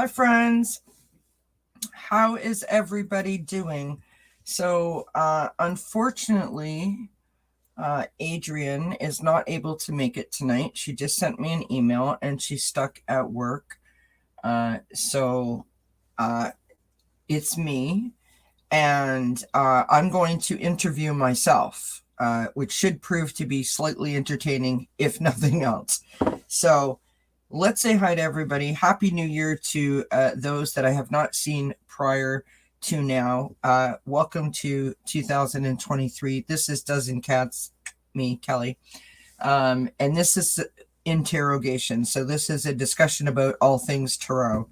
Hi, friends. How is everybody doing? So, unfortunately, Adrian is not able to make it tonight. She just sent me an email and she's stuck at work. So, it's me, and I'm going to interview myself, which should prove to be slightly entertaining, if nothing else. So, let's say hi to everybody. Happy New Year to those that I have not seen prior to now. Welcome to 2023. This is Dozen Cats, me, Kelly. And this is interrogation. So this is a discussion about all things tarot.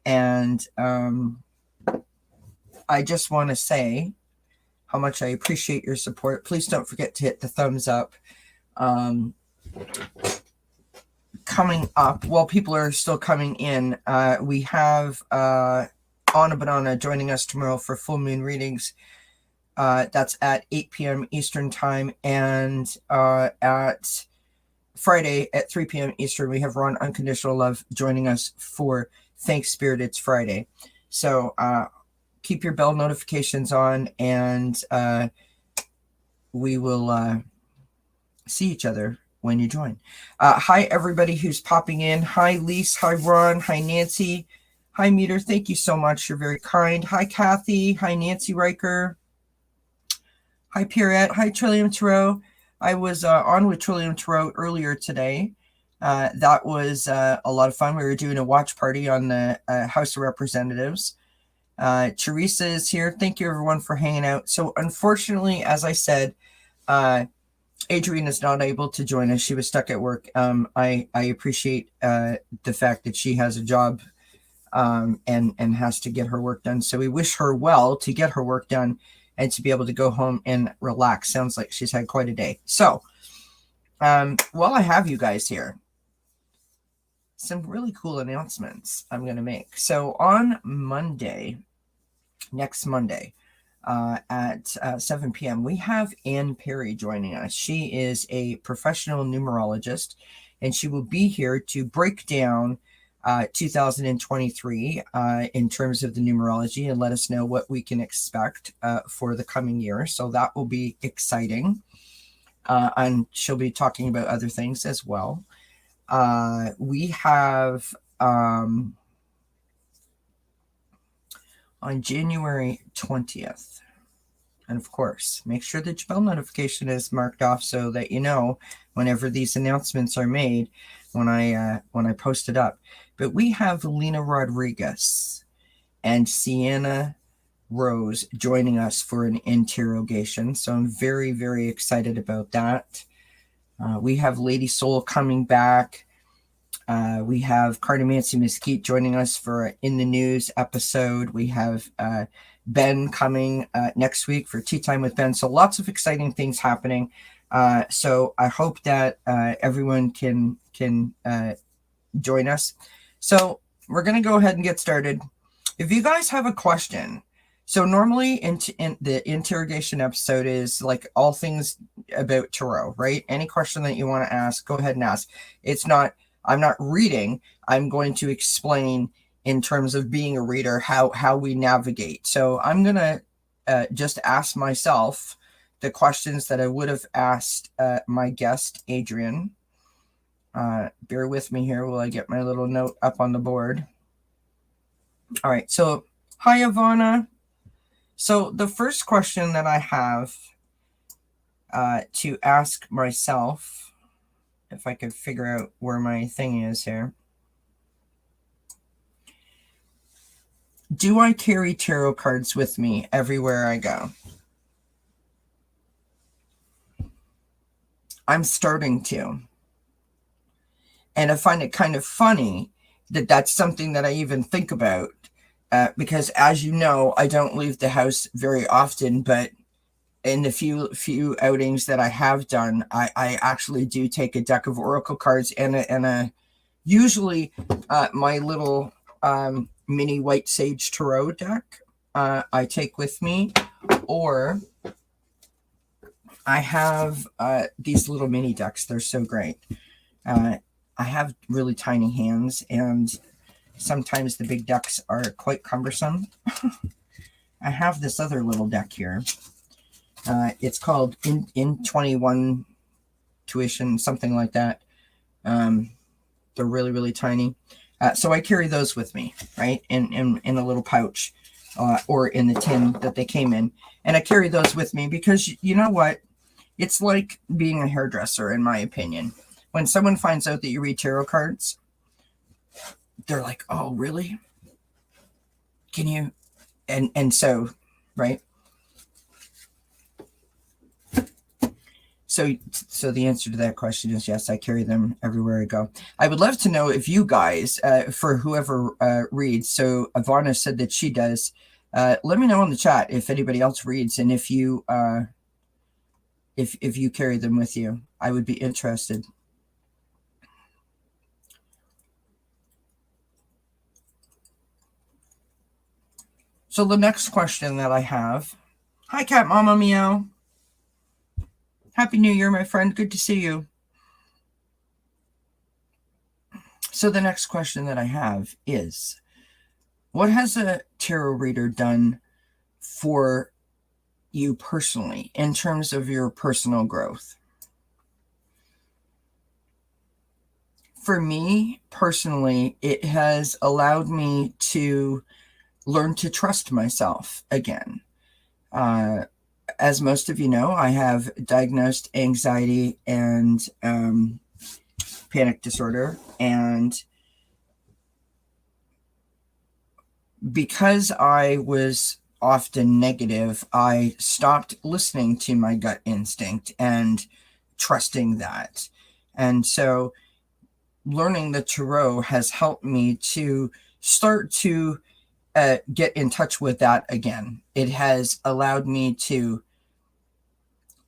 And I just want to say how much I appreciate your support. Please don't forget to hit the thumbs up. Coming up, while people are still coming in, we have Anna Banana joining us tomorrow for full moon readings. That's at 8 p.m. Eastern time, and at Friday at 3 p.m. Eastern, we have Ron Unconditional Love joining us for Thanks Spirit It's Friday. So keep your bell notifications on, and we will see each other when you join. Hi, everybody who's popping in. Hi, Lise. Hi, Ron. Hi, Nancy. Hi, Meter. Thank you so much. You're very kind. Hi, Kathy. Hi, Nancy Riker. Hi, Pierrette. Hi, Trillium Tarot. I was on with Trillium Tarot earlier today. That was a lot of fun. We were doing a watch party on the House of Representatives. Teresa is here. Thank you, everyone, for hanging out. So, unfortunately, as I said, Adrian is not able to join us. She was stuck at work. I appreciate the fact that she has a job and has to get her work done. So we wish her well to get her work done and to be able to go home and relax. Sounds like she's had quite a day. So while I have you guys here, some really cool announcements I'm going to make. So on Monday, next Monday, at 7 p.m. we have Ann Perry joining us. She is a professional numerologist, and she will be here to break down 2023 in terms of the numerology and let us know what we can expect for the coming year. So that will be exciting. And she'll be talking about other things as well. We have on January 20th. And of course, make sure that your bell notification is marked off so that you know whenever these announcements are made when I post it up. But we have Lena Rodriguez and Sienna Rose joining us for an interrogation. So I'm very, very excited about that. We have Lady Soul coming back. We have Cartomancy Mesquite joining us for In the News episode. We have Ben coming next week for Tea Time with Ben. So lots of exciting things happening. So I hope that everyone can join us. So we're going to go ahead and get started. If you guys have a question, so normally in the interrogation episode is like all things about tarot, right? Any question that you want to ask, go ahead and ask. I'm not reading. I'm going to explain in terms of being a reader how we navigate. So I'm going to just ask myself the questions that I would have asked my guest, Adrian. Bear with me here while I get my little note up on the board. All right. So, hi, Ivana. So the first question that I have to ask myself, if I could figure out where my thing is here. Do I carry tarot cards with me everywhere I go? I'm starting to. And I find it kind of funny that that's something that I even think about. Because as you know, I don't leave the house very often, but in the few outings that I have done, I actually do take a deck of oracle cards and a usually my little mini white sage tarot deck I take with me, or I have these little mini decks. They're so great. I have really tiny hands, and sometimes the big decks are quite cumbersome. I have this other little deck here. It's called in 21 tuition, something like that. They're really, really tiny. So I carry those with me, right, in a little pouch, or in the tin that they came in. And I carry those with me because, you know what? It's like being a hairdresser, in my opinion. When someone finds out that you read tarot cards, they're like, oh, really? Can you? And so, right? So the answer to that question is yes, I carry them everywhere I go. I would love to know if you guys, for whoever reads, so Ivana said that she does, let me know in the chat if anybody else reads, and if you if you carry them with you. I would be interested. So the next question that I have, hi Cat Mama Meow. Happy New Year, my friend. Good to see you. So the next question that I have is, what has a tarot reader done for you personally in terms of your personal growth? For me personally, it has allowed me to learn to trust myself again. As most of you know, I have diagnosed anxiety and panic disorder. And because I was often negative, I stopped listening to my gut instinct and trusting that. And so learning the tarot has helped me to start to get in touch with that again. It has allowed me to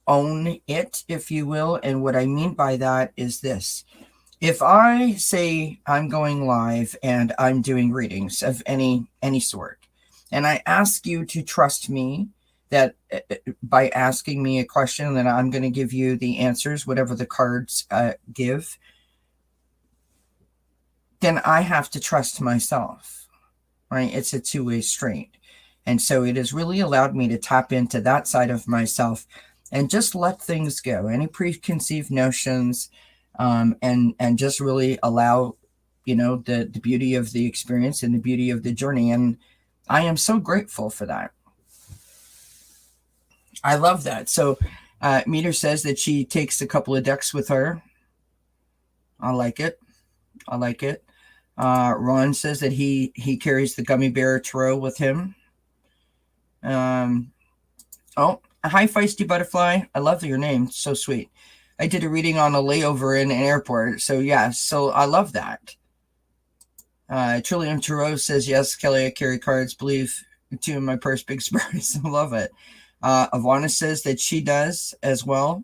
own it, if you will. And what I mean by that is this. If I say I'm going live and I'm doing readings of any sort, and I ask you to trust me that by asking me a question, that I'm going to give you the answers, whatever the cards give, then I have to trust myself, right? It's a two-way street. And so it has really allowed me to tap into that side of myself and just let things go, any preconceived notions, and just really allow, you know, the beauty of the experience and the beauty of the journey. And I am so grateful for that. I love that. So Meter says that she takes a couple of decks with her. I like it. I like it. Ron says that he carries the Gummy Bear Tarot with him. Oh, hi, Feisty Butterfly. I love your name. So sweet. I did a reading on a layover in an airport. So, yeah, so I love that. Trillium Tarot says, yes, Kelly, I carry cards. Believe 2 in my purse. Big surprise. I love it. Ivana says that she does as well.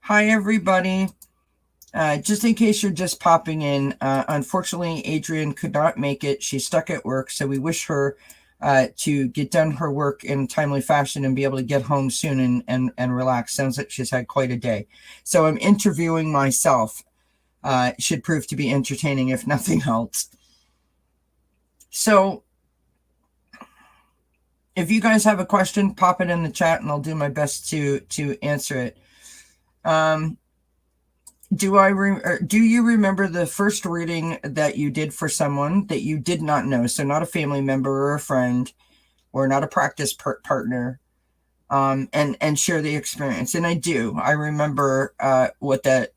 Hi, everybody. Just in case you're just popping in, unfortunately, Adrian could not make it. She's stuck at work, so we wish her to get done her work in a timely fashion and be able to get home soon and relax. Sounds like she's had quite a day. So I'm interviewing myself. Should prove to be entertaining, if nothing else. So if you guys have a question, pop it in the chat and I'll do my best to answer it. Do you remember the first reading that you did for someone that you did not know? So not a family member or a friend, or not a practice partner, and share the experience. And I do. I remember what that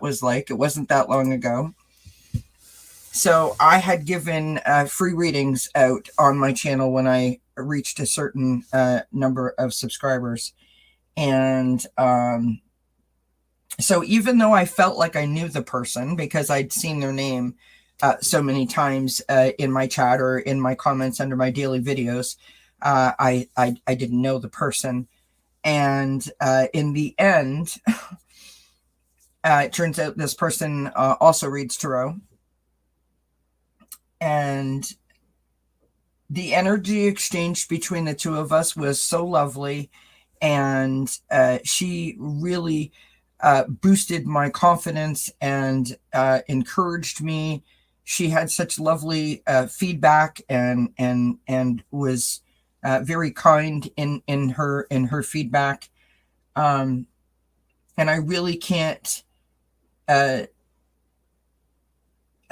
was like. It wasn't that long ago. So I had given free readings out on my channel when I reached a certain number of subscribers, and so even though I felt like I knew the person because I'd seen their name so many times in my chat or in my comments under my daily videos, I didn't know the person. And in the end, it turns out this person also reads tarot. And the energy exchange between the two of us was so lovely. And she really boosted my confidence and encouraged me. She had such lovely feedback and was very kind in her feedback. And I really can't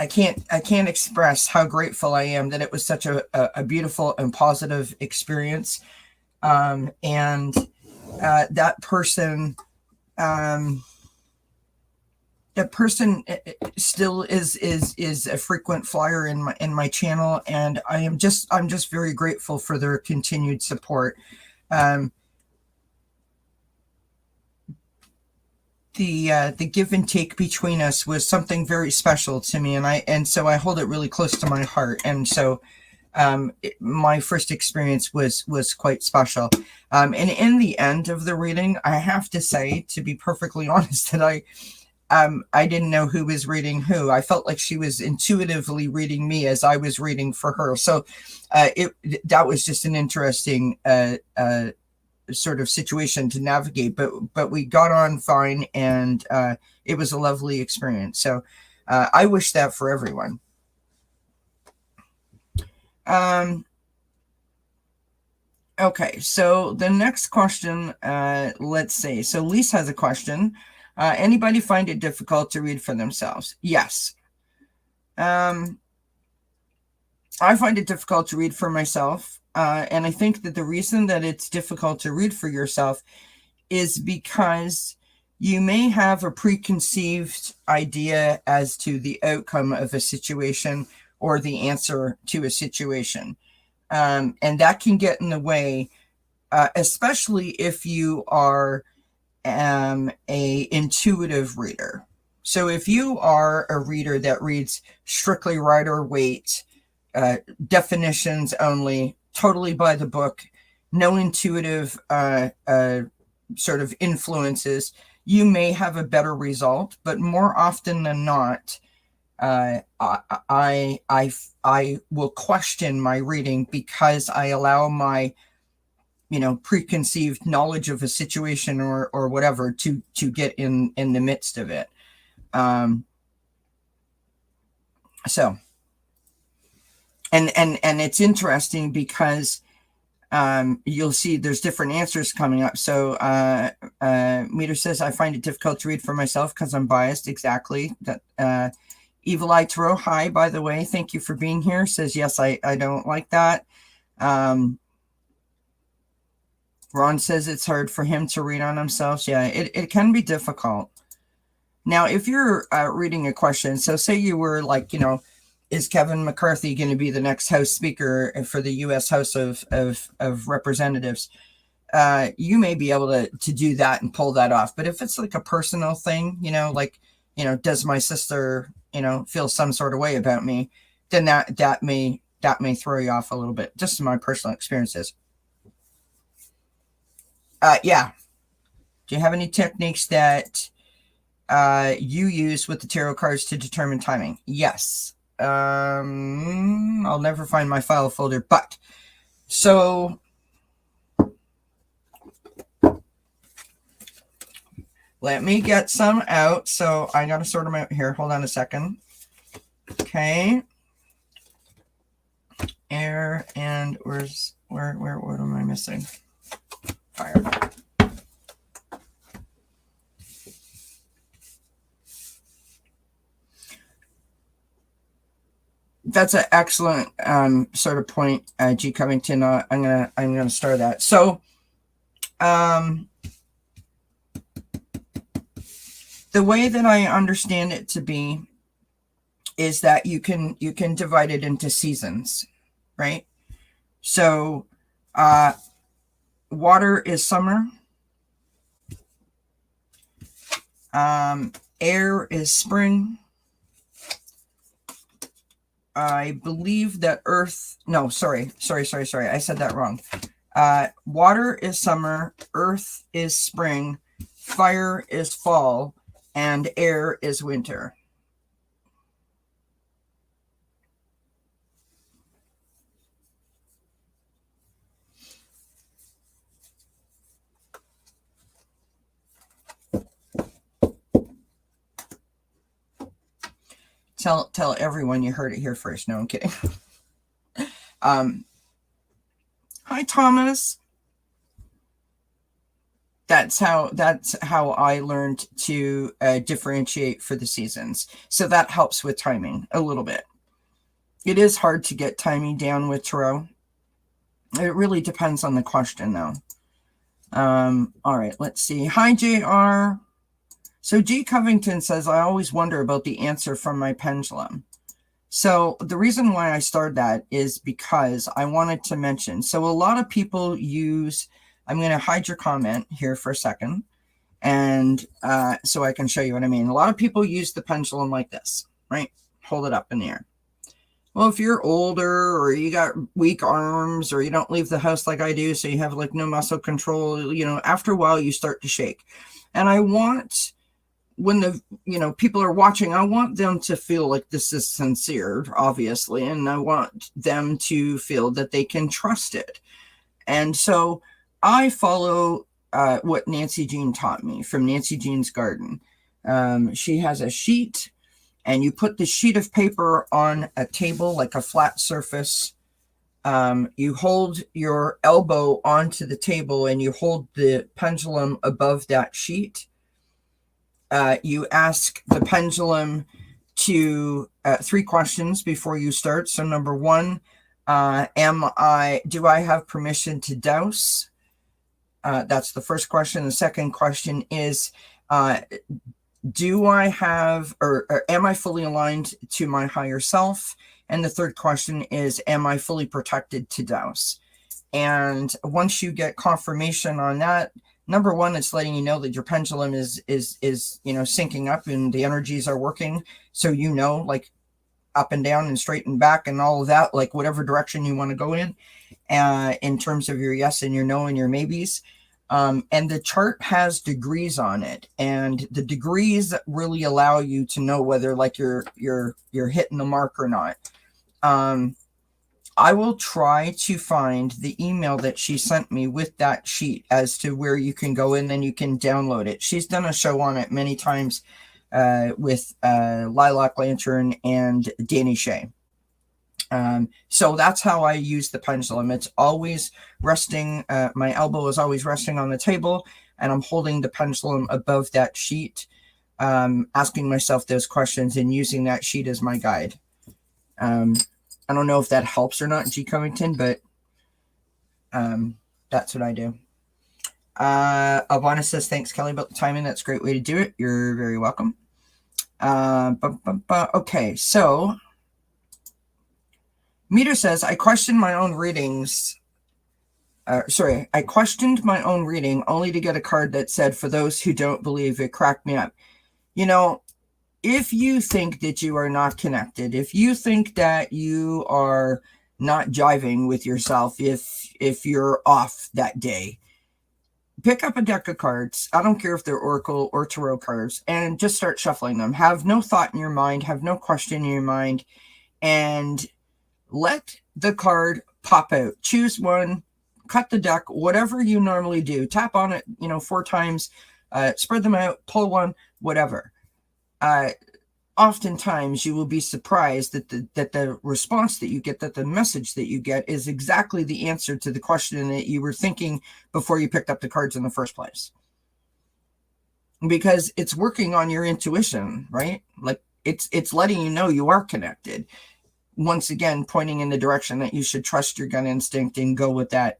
I can't express how grateful I am that it was such a beautiful and positive experience. And that person still is a frequent flyer in my channel, and I'm just very grateful for their continued support. The give and take between us was something very special to me, and so I hold it really close to my heart. And so my first experience was quite special. And in the end of the reading, I have to say, to be perfectly honest, that I didn't know who was reading who. I felt like she was intuitively reading me as I was reading for her. So that was just an interesting sort of situation to navigate, but we got on fine, and it was a lovely experience. So I wish that for everyone. Okay, so the next question, let's see. So Lise has a question. Anybody find it difficult to read for themselves? Yes. I find it difficult to read for myself. And I think that the reason that it's difficult to read for yourself is because you may have a preconceived idea as to the outcome of a situation or the answer to a situation. And that can get in the way, especially if you are a intuitive reader. So if you are a reader that reads strictly Rider-Waite, definitions only, totally by the book, no intuitive sort of influences, you may have a better result. But more often than not, I will question my reading because I allow my preconceived knowledge of a situation or whatever to get in the midst of it. So. And it's interesting because you'll see there's different answers coming up. So Meter says, I find it difficult to read for myself because I'm biased. Exactly. That Evil Eye Tarot, hi, by the way. Thank you for being here. Says, yes, I don't like that. Ron says it's hard for him to read on himself. Yeah, it can be difficult. Now, if you're reading a question, so say you were like, is Kevin McCarthy going to be the next House Speaker for the U.S. House of Representatives? You may be able to do that and pull that off. But if it's like a personal thing, does my sister, feel some sort of way about me? Then that may throw you off a little bit. Just in my personal experiences. Yeah. Do you have any techniques that you use with the tarot cards to determine timing? Yes. I'll never find my file folder, but so let me get some out. So I gotta sort them out here. Hold on a second. Okay. Air and where am I missing? Fire. That's an excellent sort of point, G. Covington. I'm gonna start that. So, the way that I understand it to be is that you can divide it into seasons, right? So, water is summer. Air is spring. I believe that earth, no, sorry. I said that wrong. Water is summer, earth is spring, fire is fall, and air is winter. Tell everyone you heard it here first. No, I'm kidding. Hi, Thomas. That's how I learned to differentiate for the seasons. So that helps with timing a little bit. It is hard to get timing down with tarot. It really depends on the question, though. All right, let's see. Hi, JR. So G. Covington says, I always wonder about the answer from my pendulum. So the reason why I started that is because I wanted to mention, so a lot of people use, I'm going to hide your comment here for a second, and so I can show you what I mean. A lot of people use the pendulum like this, right? Hold it up in the air. Well, if you're older or you got weak arms or you don't leave the house like I do, so you have like no muscle control, you know, after a while you start to shake. And I want, when the, you know, people are watching, I want them to feel like this is sincere, obviously, and I want them to feel that they can trust it. And so I follow what Nancy Jean taught me from Nancy Jean's Garden. She has a sheet, and you put the sheet of paper on a table, like a flat surface. You hold your elbow onto the table and you hold the pendulum above that sheet. You ask the pendulum to 3 questions before you start. So number 1, do I have permission to douse? That's the first question. The second question is, do I have, or am I fully aligned to my higher self? And the third question is, am I fully protected to douse? And once you get confirmation on that, number 1, it's letting you know that your pendulum is you know, syncing up and the energies are working. So you know, like up and down and straight and back and all of that, like whatever direction you want to go in terms of your yes and your no and your maybes. And the chart has degrees on it, and the degrees really allow you to know whether like you're hitting the mark or not. I will try to find the email that she sent me with that sheet as to where you can go in, then you can download it. She's done a show on it many times with Lilac Lantern and Danny Shea. So that's how I use the pendulum. It's always resting, my elbow is always resting on the table, and I'm holding the pendulum above that sheet, asking myself those questions and using that sheet as my guide. I don't know if that helps or not, G. Covington, but that's what I do. Ivana says, thanks, Kelly, about the timing. That's a great way to do it. You're very welcome. Okay, so Meter says, I questioned my own readings. I questioned my own reading only to get a card that said, for those who don't believe. It cracked me up. You know, if you think that you are not connected, if you think that you are not jiving with yourself, if you're off that day, pick up a deck of cards. I don't care if they're Oracle or Tarot cards, and just start shuffling them. Have no thought in your mind, have no question in your mind, and let the card pop out. Choose one, cut the deck, whatever you normally do. Tap on it, 4 times, spread them out, pull one, whatever. Oftentimes you will be surprised that the response that you get, that the message that you get is exactly the answer to the question that you were thinking before you picked up the cards in the first place. Because it's working on your intuition, right? Like it's letting you know you are connected. Once again, pointing in the direction that you should trust your gut instinct and go with that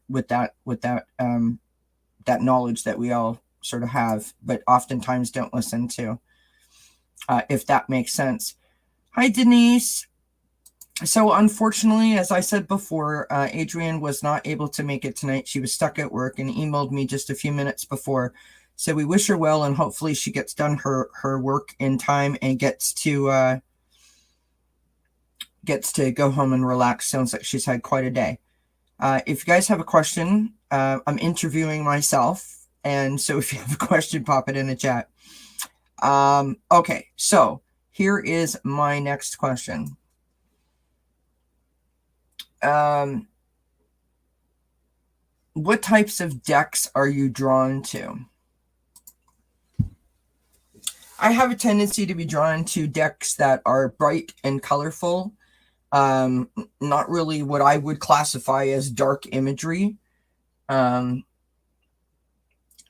knowledge that we all sort of have, but oftentimes don't listen to. If that makes sense. Hi, Denise. So unfortunately, as I said before, Adrian was not able to make it tonight. She was stuck at work and emailed me just a few minutes before. So we wish her well, and hopefully she gets done her work in time and gets to go home and relax. Sounds like she's had quite a day. If you guys have a question, I'm interviewing myself, and so if you have a question, pop it in the chat. Okay, so here is my next question. What types of decks are you drawn to? I have a tendency to be drawn to decks that are bright and colorful. Not really what I would classify as dark imagery. I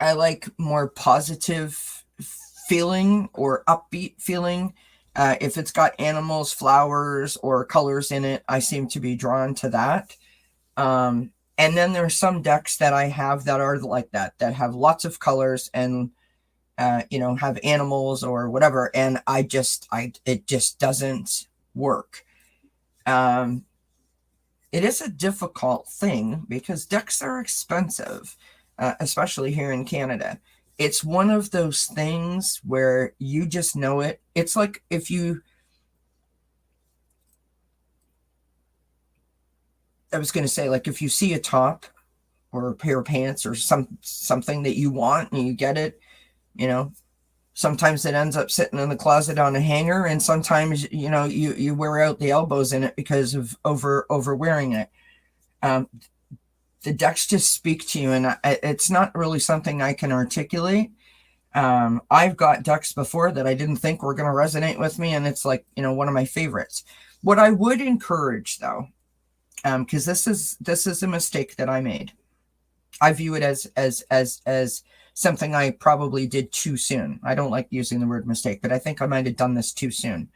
like more positive feeling or upbeat feeling. If it's got animals, flowers, or colors in it, I seem to be drawn to that. And then there's some decks that I have that are like that have lots of colors and have animals or whatever, and it just doesn't work. It is a difficult thing because decks are expensive, especially here in Canada. It's one of those things where you just know it. It's like if you, I was going to say, like if you see a top or a pair of pants or something that you want and you get it, sometimes it ends up sitting in the closet on a hanger, and sometimes you wear out the elbows in it because of over wearing it. The decks just speak to you, and it's not really something I can articulate. I've got decks before that I didn't think were going to resonate with me, and it's like one of my favorites. What I would encourage, though, because this is a mistake that I made. I view it as something I probably did too soon. I don't like using the word mistake, but I think I might have done this too soon.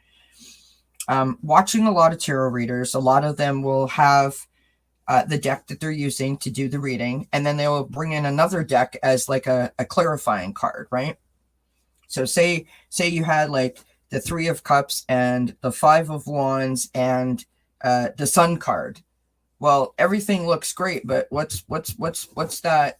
Watching a lot of tarot readers, a lot of them will have the deck that they're using to do the reading, and then they will bring in another deck as like a clarifying card, right? So say you had like the Three of Cups and the Five of Wands and the Sun card. Well, everything looks great, but what's that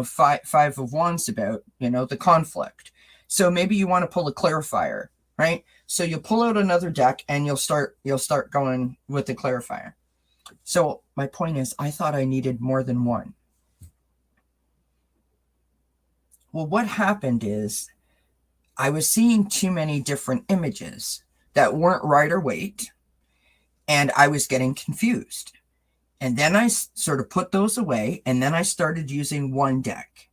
Five of Wands about? The conflict. So maybe you want to pull a clarifier, right? So you'll pull out another deck and you'll start going with the clarifier. So my point is, I thought I needed more than one. Well, what happened is I was seeing too many different images that weren't Rider-Waite, and I was getting confused. And then I sort of put those away, and then I started using one deck.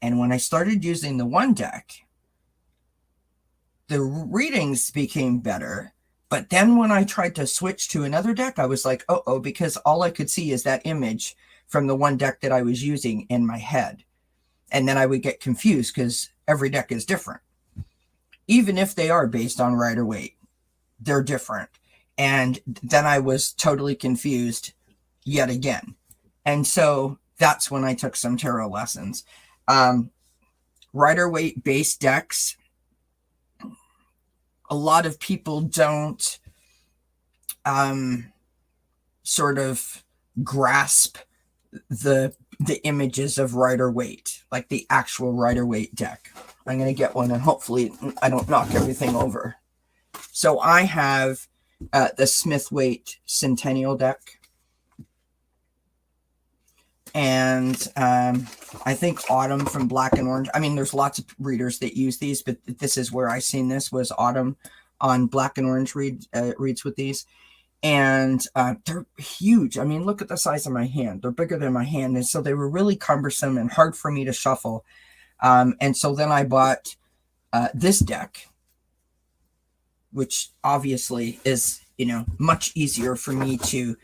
And when I started using the one deck, the readings became better. But then when I tried to switch to another deck, I was like, oh, because all I could see is that image from the one deck that I was using in my head. And then I would get confused because every deck is different. Even if they are based on Rider-Waite, they're different. And then I was totally confused yet again. And so that's when I took some tarot lessons. Rider-Waite based decks, a lot of people don't sort of grasp the images of Rider-Waite, like the actual Rider-Waite deck. I'm going to get one and hopefully I don't knock everything over. So I have the Smith-Waite Centennial deck. And I think Autumn from Black and Orange. I mean, there's lots of readers that use these, but this is where I seen this, was Autumn on Black and Orange reads with these. And they're huge. I mean, look at the size of my hand. They're bigger than my hand. And so they were really cumbersome and hard for me to shuffle. And so then I bought this deck, which obviously is, much easier for me to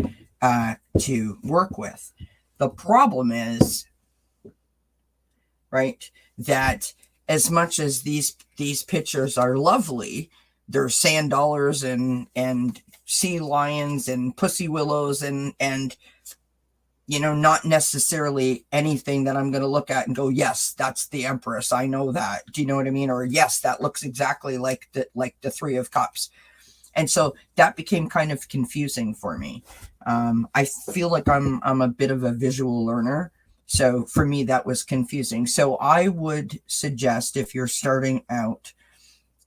work with. The problem is, right, that as much as these pictures are lovely, they're sand dollars and sea lions and pussy willows and not necessarily anything that I'm going to look at and go, yes, that's the Empress. I know that. Do you know what I mean? Or yes, that looks exactly like the Three of Cups. And so that became kind of confusing for me. I feel like I'm a bit of a visual learner. So for me, that was confusing. So I would suggest, if you're starting out,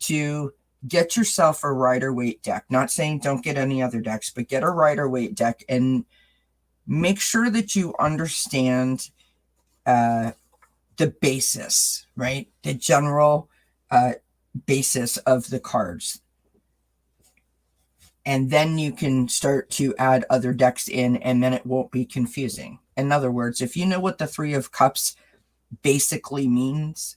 to get yourself a Rider-Waite deck. Not saying don't get any other decks, but get a Rider-Waite deck and make sure that you understand the basis, right? The general basis of the cards. And then you can start to add other decks in, and then it won't be confusing. In other words, if you know what the Three of Cups basically means,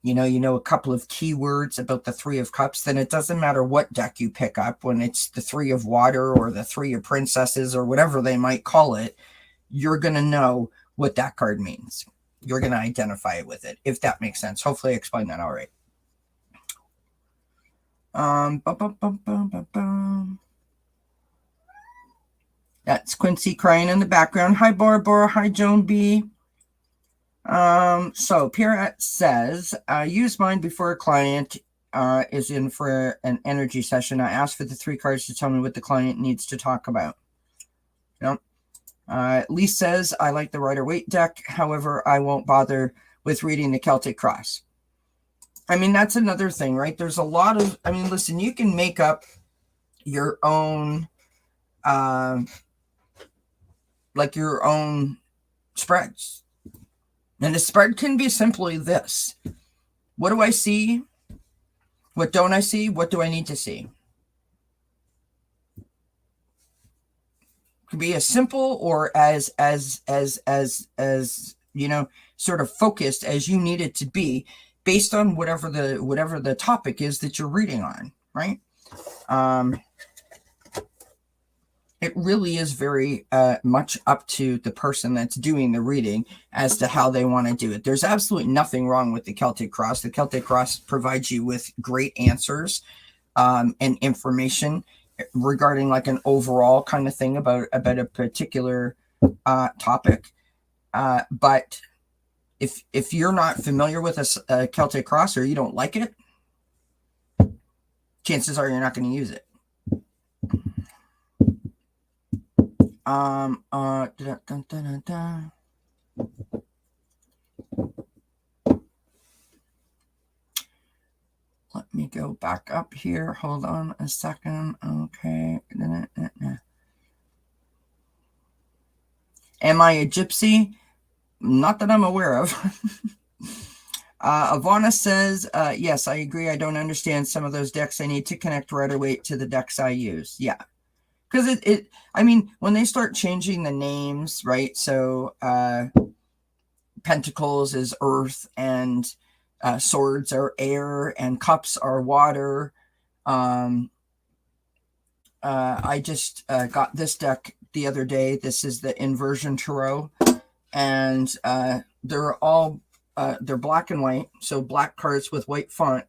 you know a couple of keywords about the Three of Cups, then it doesn't matter what deck you pick up. When it's the Three of Water or the Three of Princesses or whatever they might call it, you're going to know what that card means. You're going to identify it with it, if that makes sense. Hopefully I explained that all right. That's Quincy crying in the background. Hi, Bora Bora. Hi, Joan B. So Pierrette says, use mine before a client is in for an energy session. I asked for the 3 cards to tell me what the client needs to talk about. Yep. Lee says, I like the Rider-Waite deck. However, I won't bother with reading the Celtic Cross. I mean, that's another thing, right? There's a lot of, I mean, listen, you can make up your own, like your own spreads. And the spread can be simply this. What do I see? What don't I see? What do I need to see? It could be as simple or as you know, sort of focused as you need it to be, based on whatever the topic is that you're reading on, right? It really is very much up to the person that's doing the reading as to how they want to do it. There's absolutely nothing wrong with the Celtic Cross. The Celtic Cross provides you with great answers and information regarding like an overall kind of thing about a particular topic. But if you're not familiar with a Celtic Cross or you don't like it, chances are you're not going to use it. Let me go back up here. Hold on a second. Okay. Am I a gypsy? Not that I'm aware of. Ivana says, yes, I agree. I don't understand some of those decks. I need to connect Rider-Waite to the decks I use. Yeah. Because I mean, when they start changing the names, right? So Pentacles is earth, and swords are air, and cups are water. I just got this deck the other day. This is the Inversion Tarot, and they're all they're black and white, so black cards with white font.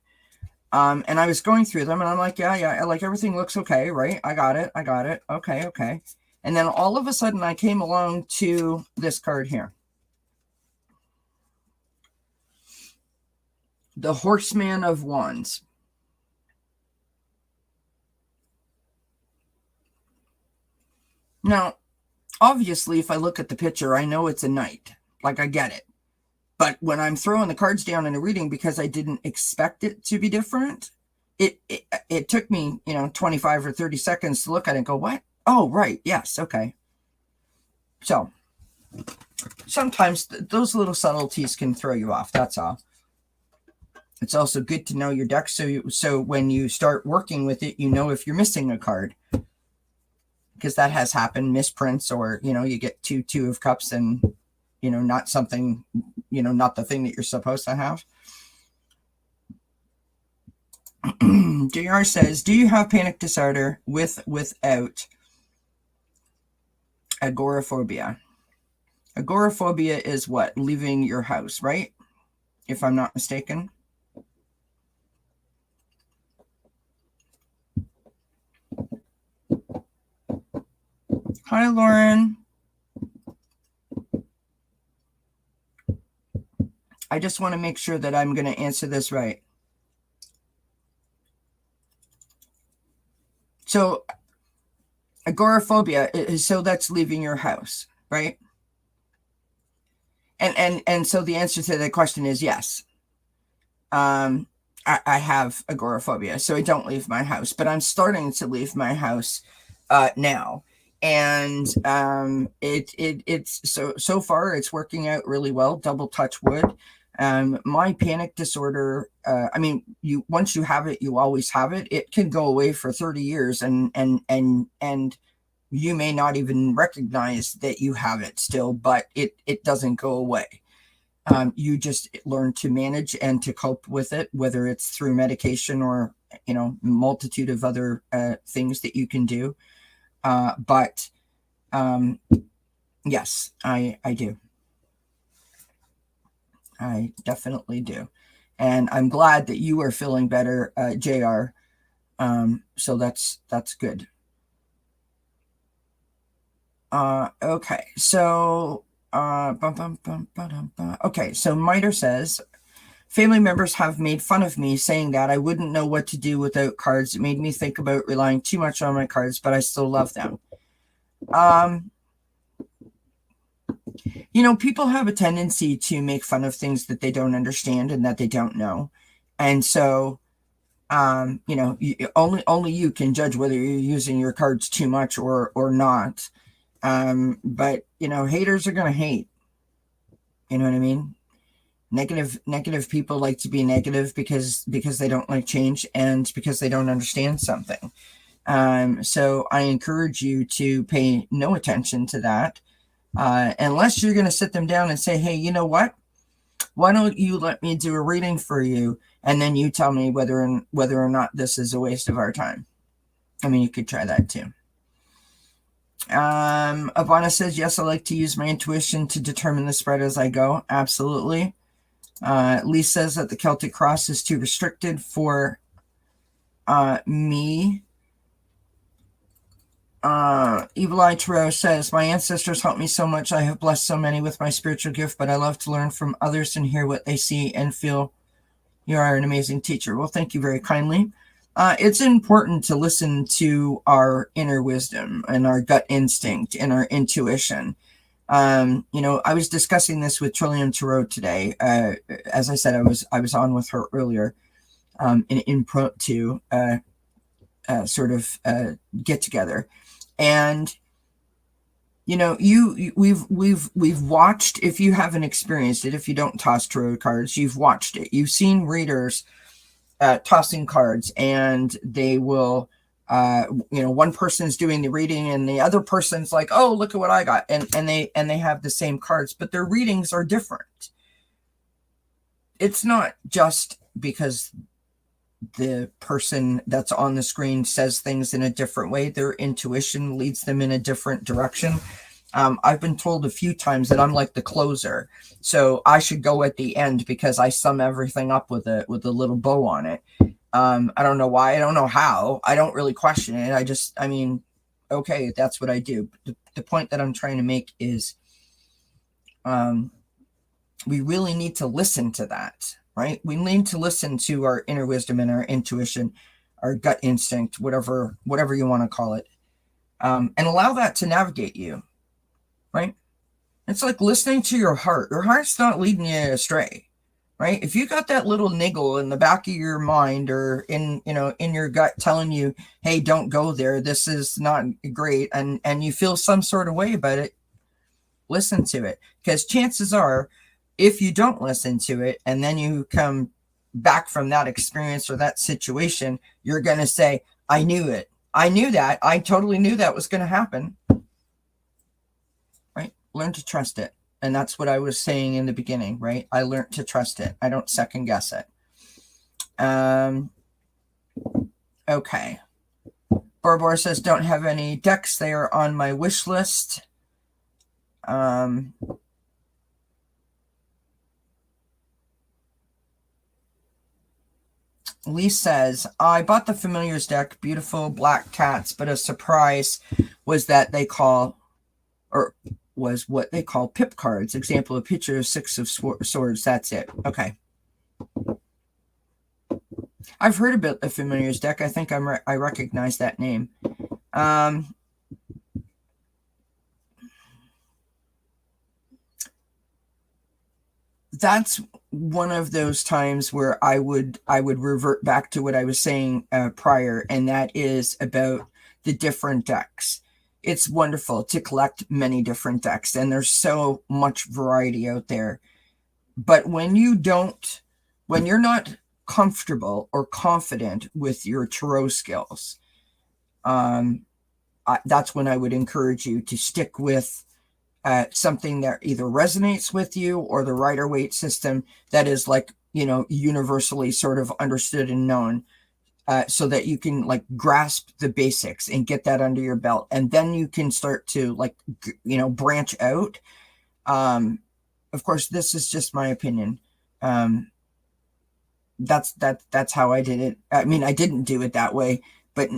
And I was going through them and I'm like, yeah, like everything looks okay, right? I got it. Okay. And then all of a sudden I came along to this card here. The Horseman of Wands. Now, obviously, if I look at the picture, I know it's a knight. Like, I get it. But when I'm throwing the cards down in a reading because I didn't expect it to be different, it took me, 25 or 30 seconds to look at it and go, what? Oh, right. Yes. Okay. So sometimes those little subtleties can throw you off. That's all. It's also good to know your deck. So when you start working with it, you know if you're missing a card. Because that has happened, misprints, or, you get two of cups and, not something, not the thing that you're supposed to have. JR says, do you have panic disorder without agoraphobia? Agoraphobia is what? Leaving your house, right? If I'm not mistaken. Hi, Lauren. I just want to make sure that I'm going to answer this right. So agoraphobia is, so that's leaving your house, right? And so the answer to that question is yes. I have agoraphobia, so I don't leave my house, but I'm starting to leave my house now. And it's so far it's working out really well. Double touch wood. My panic disorder, I mean, once you have it, you always have it. It can go away for 30 years and you may not even recognize that you have it still, but it doesn't go away. You just learn to manage and to cope with it, whether it's through medication or, multitude of other things that you can do. But yes, I do. I definitely do. And I'm glad that you are feeling better, JR. So that's good. Okay, so okay, so Miter says, family members have made fun of me, saying that I wouldn't know what to do without cards. It made me think about relying too much on my cards, but I still love them. People have a tendency to make fun of things that they don't understand and that they don't know. And so, only you can judge whether you're using your cards too much or not. But haters are going to hate. You know what I mean? Negative people like to be negative because they don't like change and because they don't understand something. So I encourage you to pay no attention to that, unless you're going to sit them down and say, hey, you know what? Why don't you let me do a reading for you, and then you tell me whether or not this is a waste of our time. I mean, you could try that too. Ivana says, yes, I like to use my intuition to determine the spread as I go. Absolutely. Lee says that the Celtic cross is too restricted for me. Evil Eye Tarot says, my ancestors helped me so much. I have blessed so many with my spiritual gift, but I love to learn from others and hear what they see and feel. You are an amazing teacher. Well, thank you very kindly. It's important to listen to our inner wisdom and our gut instinct and our intuition. I was discussing this with Trillium Tarot today. As I said, I was on with her earlier, in an impromptu sort of get together, and we've watched. If you haven't experienced it, if you don't toss tarot cards, you've watched it. You've seen readers tossing cards, and they will, one person's doing the reading and the other person's like, oh, look at what I got. And they have the same cards, but their readings are different. It's not just because the person that's on the screen says things in a different way. Their intuition leads them in a different direction. I've been told a few times that I'm like the closer, so I should go at the end because I sum everything up with a little bow on it. I don't know why. I don't know how. I don't really question it. Okay, that's what I do. The point that I'm trying to make is, we really need to listen to that, right? We need to listen to our inner wisdom and our intuition, our gut instinct, whatever you want to call it, and allow that to navigate you. Right? It's like listening to your heart. Your heart's not leading you astray, right? If you got that little niggle in the back of your mind or in your gut telling you, hey, don't go there, this is not great, and you feel some sort of way about it, listen to it. Because chances are, if you don't listen to it and then you come back from that experience or that situation, you're going to say, I knew it. I knew that. I totally knew that was going to happen. Learn to trust it. And that's what I was saying in the beginning, right? I learned to trust it. I don't second guess it. Okay. Borbor says, don't have any decks. They are on my wish list. Lee says, I bought the Familiars deck, beautiful black cats, but a surprise was that was what they call pip cards. Example, a picture of 6 of swords. That's it. Okay. I've heard about the Familiars deck. I think I recognize that name. That's one of those times where I would revert back to what I was saying prior, and that is about the different decks. It's wonderful to collect many different decks, and there's so much variety out there. But when you're not comfortable or confident with your tarot skills, that's when I would encourage you to stick with something that either resonates with you, or the Rider-Waite system that is like, universally sort of understood and known, so that you can like grasp the basics and get that under your belt. And then you can start to like, branch out. Of course, this is just my opinion. That's how I did it. I mean, I didn't do it that way, but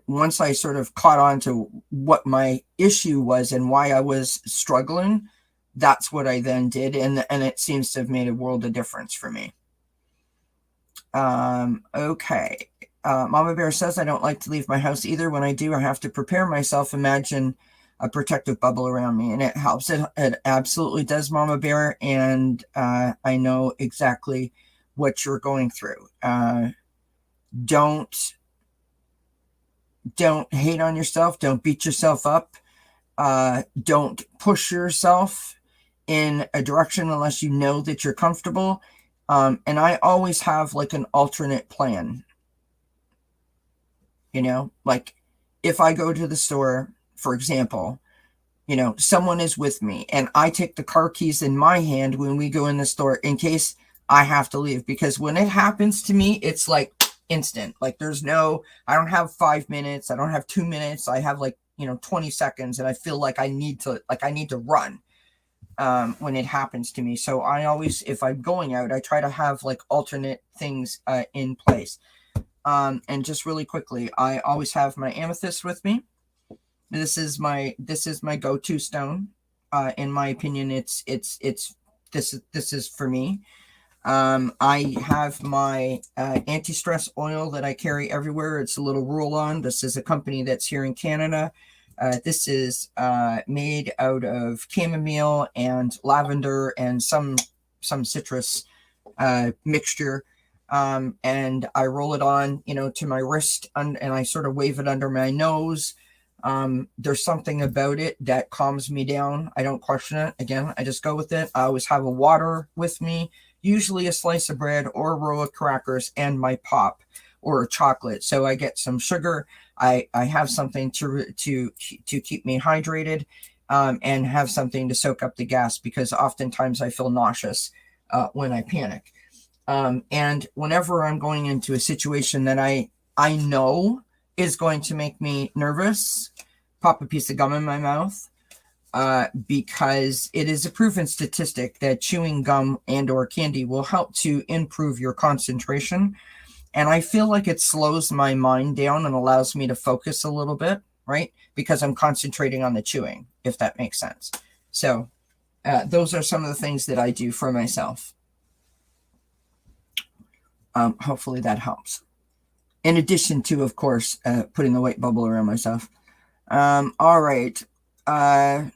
once I sort of caught on to what my issue was and why I was struggling, that's what I then did, and it seems to have made a world of difference for me. Okay. Mama Bear says, I don't like to leave my house either. When I do, I have to prepare myself, imagine a protective bubble around me, and it helps. It absolutely does, Mama Bear, and I know exactly what you're going through. Don't hate on yourself. Don't beat yourself up. Don't push yourself in a direction unless you know that you're comfortable. And I always have like an alternate plan. Like if I go to the store, for example, someone is with me and I take the car keys in my hand when we go in the store in case I have to leave, because when it happens to me, it's like instant. Like I don't have 5 minutes. I don't have 2 minutes. I have like, 20 seconds, and I feel like I need to run when it happens to me. So I always, if I'm going out, I try to have like alternate things in place. And just really quickly, I always have my amethyst with me. This is my go-to stone. In my opinion, this is for me. I have my anti-stress oil that I carry everywhere. It's a little roll-on. This is a company that's here in Canada. This is made out of chamomile and lavender and some citrus mixture. And I roll it on, to my wrist, and I sort of wave it under my nose. There's something about it that calms me down. I don't question it. Again, I just go with it. I always have a water with me, usually a slice of bread or a roll of crackers, and my pop or a chocolate. So I get some sugar. I have something to keep me hydrated, and have something to soak up the gas, because oftentimes I feel nauseous when I panic. And whenever I'm going into a situation that I know is going to make me nervous, pop a piece of gum in my mouth, because it is a proven statistic that chewing gum and or candy will help to improve your concentration. And I feel like it slows my mind down and allows me to focus a little bit, right? Because I'm concentrating on the chewing, if that makes sense. So those are some of the things that I do for myself. Hopefully that helps. In addition to, of course, putting the white bubble around myself. All right. Ocean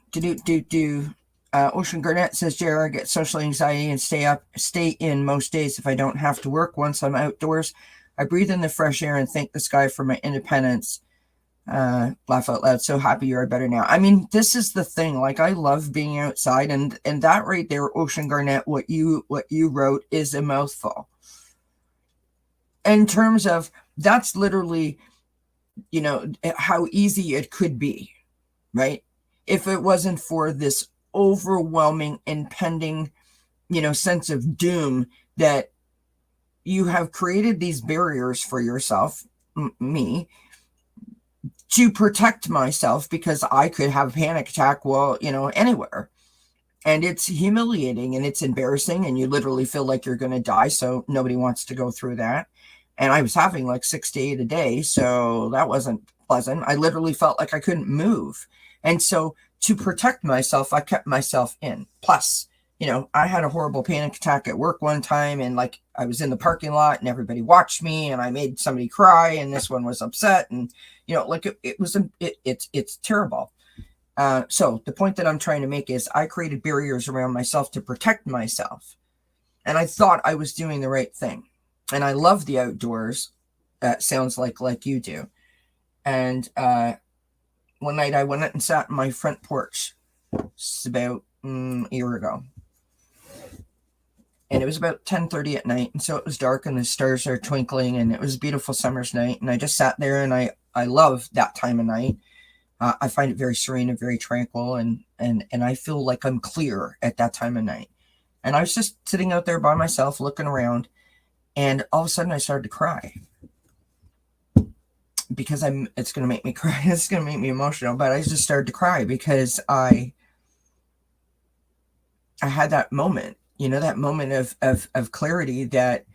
Garnett says, JR, I get social anxiety and stay in most days if I don't have to work. Once I'm outdoors, I breathe in the fresh air and thank the sky for my independence. Laugh out loud. So happy you are better now. I mean, this is the thing. Like, I love being outside, and that right there, Ocean Garnett, what you wrote is a mouthful. In terms of, that's literally, how easy it could be, right? If it wasn't for this overwhelming, impending, sense of doom that you have created these barriers for yourself, me, to protect myself, because I could have a panic attack, anywhere. And it's humiliating and it's embarrassing, and you literally feel like you're going to die. So nobody wants to go through that. And I was having like 6 to 8 a day. So that wasn't pleasant. I literally felt like I couldn't move. And so to protect myself, I kept myself in. Plus, I had a horrible panic attack at work one time, and like I was in the parking lot and everybody watched me, and I made somebody cry, and this one was upset. And, it's terrible. So the point that I'm trying to make is I created barriers around myself to protect myself. And I thought I was doing the right thing. And I love the outdoors. Sounds like you do. And one night I went out and sat on my front porch. It's about a year ago. And it was about 10:30 at night. And so it was dark and the stars are twinkling, and it was a beautiful summer's night. And I just sat there, and I love that time of night. I find it very serene and very tranquil, and I feel like I'm clear at that time of night. And I was just sitting out there by myself looking around, and all of a sudden I started to cry. Because it's going to make me cry. It's going to make me emotional, but I just started to cry because I had that moment, that moment of clarity that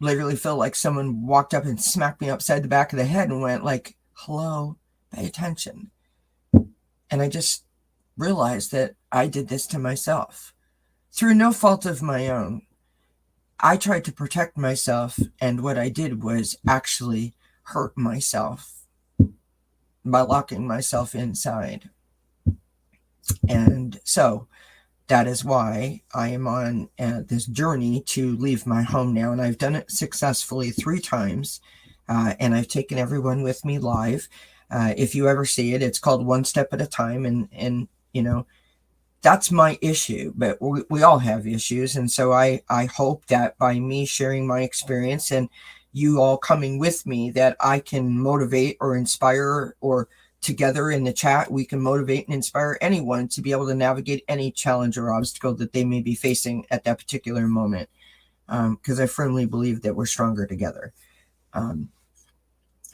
literally felt like someone walked up and smacked me upside the back of the head and went like, hello, pay attention. And I just realized that I did this to myself through no fault of my own. I tried to protect myself, and what I did was actually hurt myself by locking myself inside. And so that is why I am on this journey to leave my home now. And I've done it successfully 3 times. And I've taken everyone with me live. If you ever see it, it's called One Step at a Time. And that's my issue. But we all have issues. And so I hope that by me sharing my experience and you all coming with me, that I can motivate or inspire, or together in the chat, we can motivate and inspire anyone to be able to navigate any challenge or obstacle that they may be facing at that particular moment. Because I firmly believe that we're stronger together. And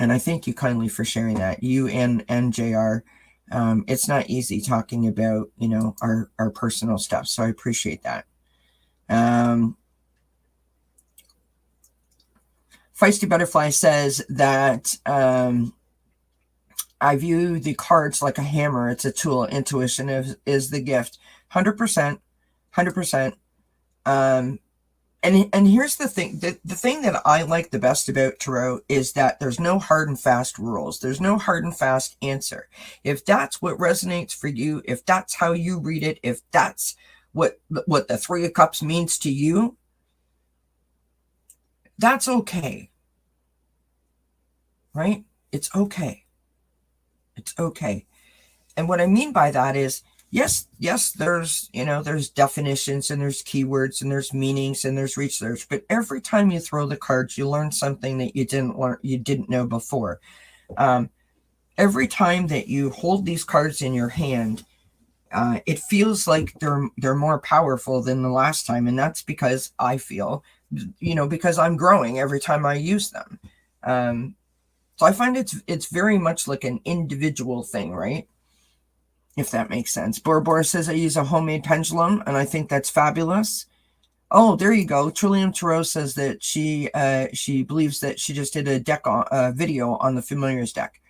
I thank you kindly for sharing that. You and JR. It's not easy talking about, our personal stuff. So I appreciate that. Feisty Butterfly says that, I view the cards like a hammer. It's a tool. Intuition is the gift. 100%. 100%. And here's the thing. The thing that I like the best about tarot is that there's no hard and fast rules. There's no hard and fast answer. If that's what resonates for you, if that's how you read it, if that's what the 3 of Cups means to you, that's okay. Right? It's okay. It's okay. And what I mean by that is, yes, there's, there's definitions and there's keywords and there's meanings and there's research, but every time you throw the cards, you learn something that you didn't know before. Every time that you hold these cards in your hand, it feels like they're more powerful than the last time. And that's because I feel, because I'm growing every time I use them. So I find it's very much like an individual thing, right? If that makes sense. Bora says I use a homemade pendulum, and I think that's fabulous. Oh, there you go. Trillium Tarot says that she believes that she just did a video on the Familiars deck,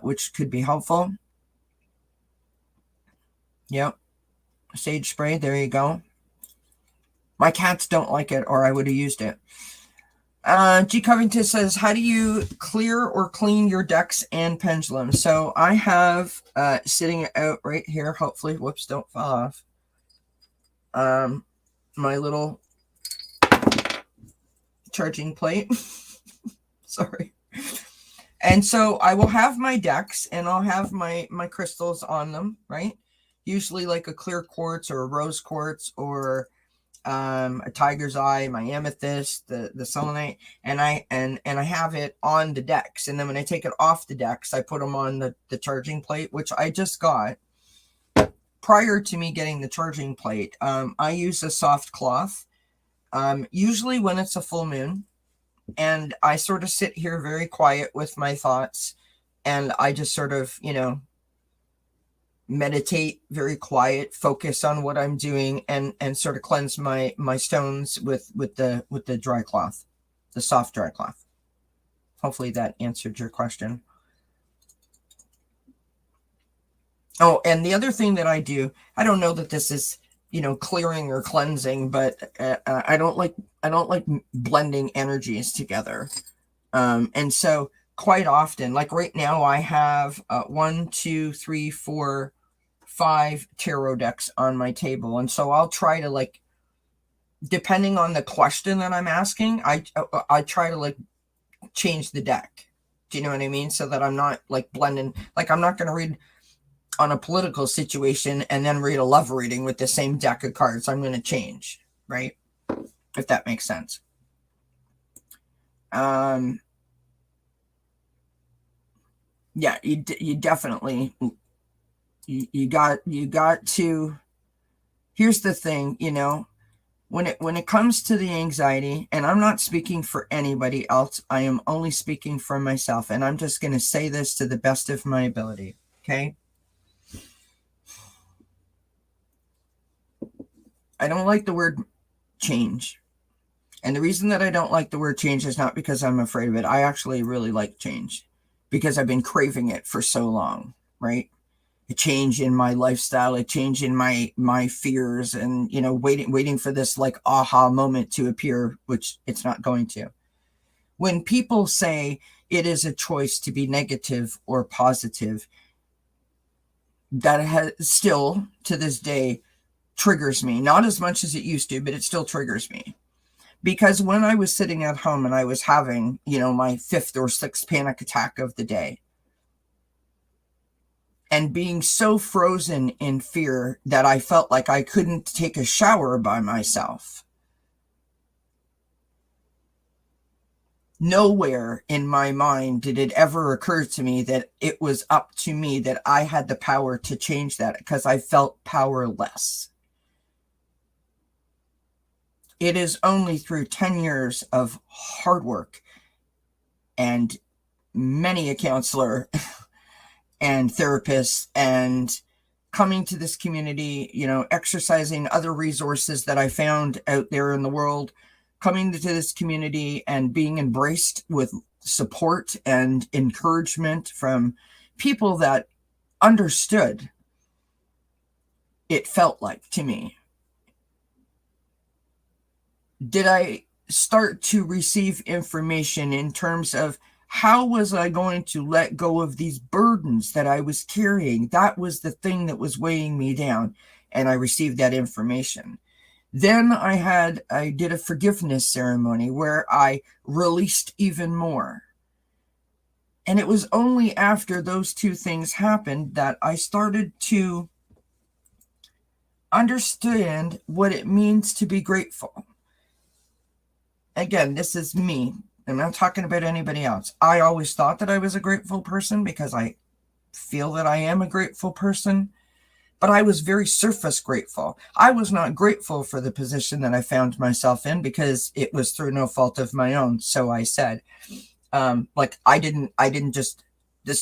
which could be helpful. Yep. Sage spray. There you go. My cats don't like it, or I would have used it. G. Covington says, how do you clear or clean your decks and pendulums? So I have sitting out right here, hopefully, whoops, don't fall off, my little charging plate. Sorry. And so I will have my decks, and I'll have my crystals on them, right? Usually like a clear quartz or a rose quartz, or a tiger's eye, my amethyst, the selenite, and I have it on the decks. And then when I take it off the decks, I put them on the charging plate, which I just got. Prior to me getting the charging plate, I use a soft cloth, usually when it's a full moon, and I sort of sit here very quiet with my thoughts, and I just sort of, meditate, very quiet, focus on what I'm doing, and sort of cleanse my stones with the dry cloth, the soft dry cloth. Hopefully that answered your question. Oh, and the other thing that I do, I don't know that this is, clearing or cleansing, but I don't like blending energies together. And so quite often, like right now, I have 1, 2, 3, 4, 5 tarot decks on my table. And so I'll try to, depending on the question that I'm asking, I try to change the deck. Do you know what I mean? So that I'm not blending, I'm not going to read on a political situation and then read a love reading with the same deck of cards. I'm going to change, right? If that makes sense. Yeah, you definitely, you got to, here's the thing, when it comes to the anxiety, and I'm not speaking for anybody else, I am only speaking for myself, and I'm just going to say this to the best of my ability, okay? I don't like the word change. And the reason that I don't like the word change is not because I'm afraid of it. I actually really like change because I've been craving it for so long, right? A change in my lifestyle, a change in my fears, and waiting for this like aha moment to appear, which it's not going to. When people say it is a choice to be negative or positive, that has still to this day triggers me. Not as much as it used to, but it still triggers me. Because when I was sitting at home and I was having, my fifth or sixth panic attack of the day, and being so frozen in fear that I felt like I couldn't take a shower by myself, nowhere in my mind did it ever occur to me that it was up to me, that I had the power to change that, because I felt powerless. It is only through 10 years of hard work and many a counselor and therapists and coming to this community, exercising other resources that I found out there in the world, coming to this community and being embraced with support and encouragement from people that understood, it felt like to me. Did I start to receive information in terms of how was I going to let go of these burdens that I was carrying? That was the thing that was weighing me down, and I received that information. Then I did a forgiveness ceremony where I released even more. And it was only after those two things happened that I started to understand what it means to be grateful. Again, this is me. I'm not talking about anybody else. I always thought that I was a grateful person because I feel that I am a grateful person, but I was very surface grateful. I was not grateful for the position that I found myself in because it was through no fault of my own. So I said, this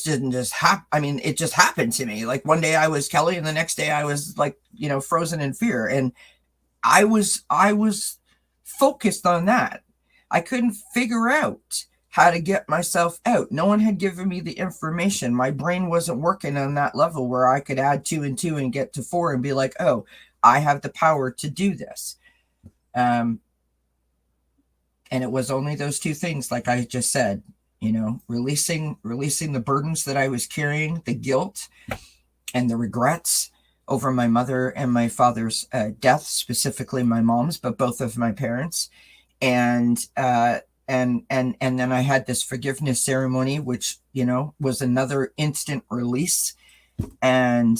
didn't just happen. I mean, it just happened to me. Like one day I was Kelly and the next day I was like, frozen in fear. And I was focused on that. I couldn't figure out how to get myself out. No one had given me the information. My brain wasn't working on that level where I could add 2 and 2 and get to 4 and be like, oh, I have the power to do this. And it was only those two things, like I just said, releasing the burdens that I was carrying, the guilt and the regrets over my mother and my father's death, specifically my mom's, but both of my parents. And then I had this forgiveness ceremony, which, was another instant release. And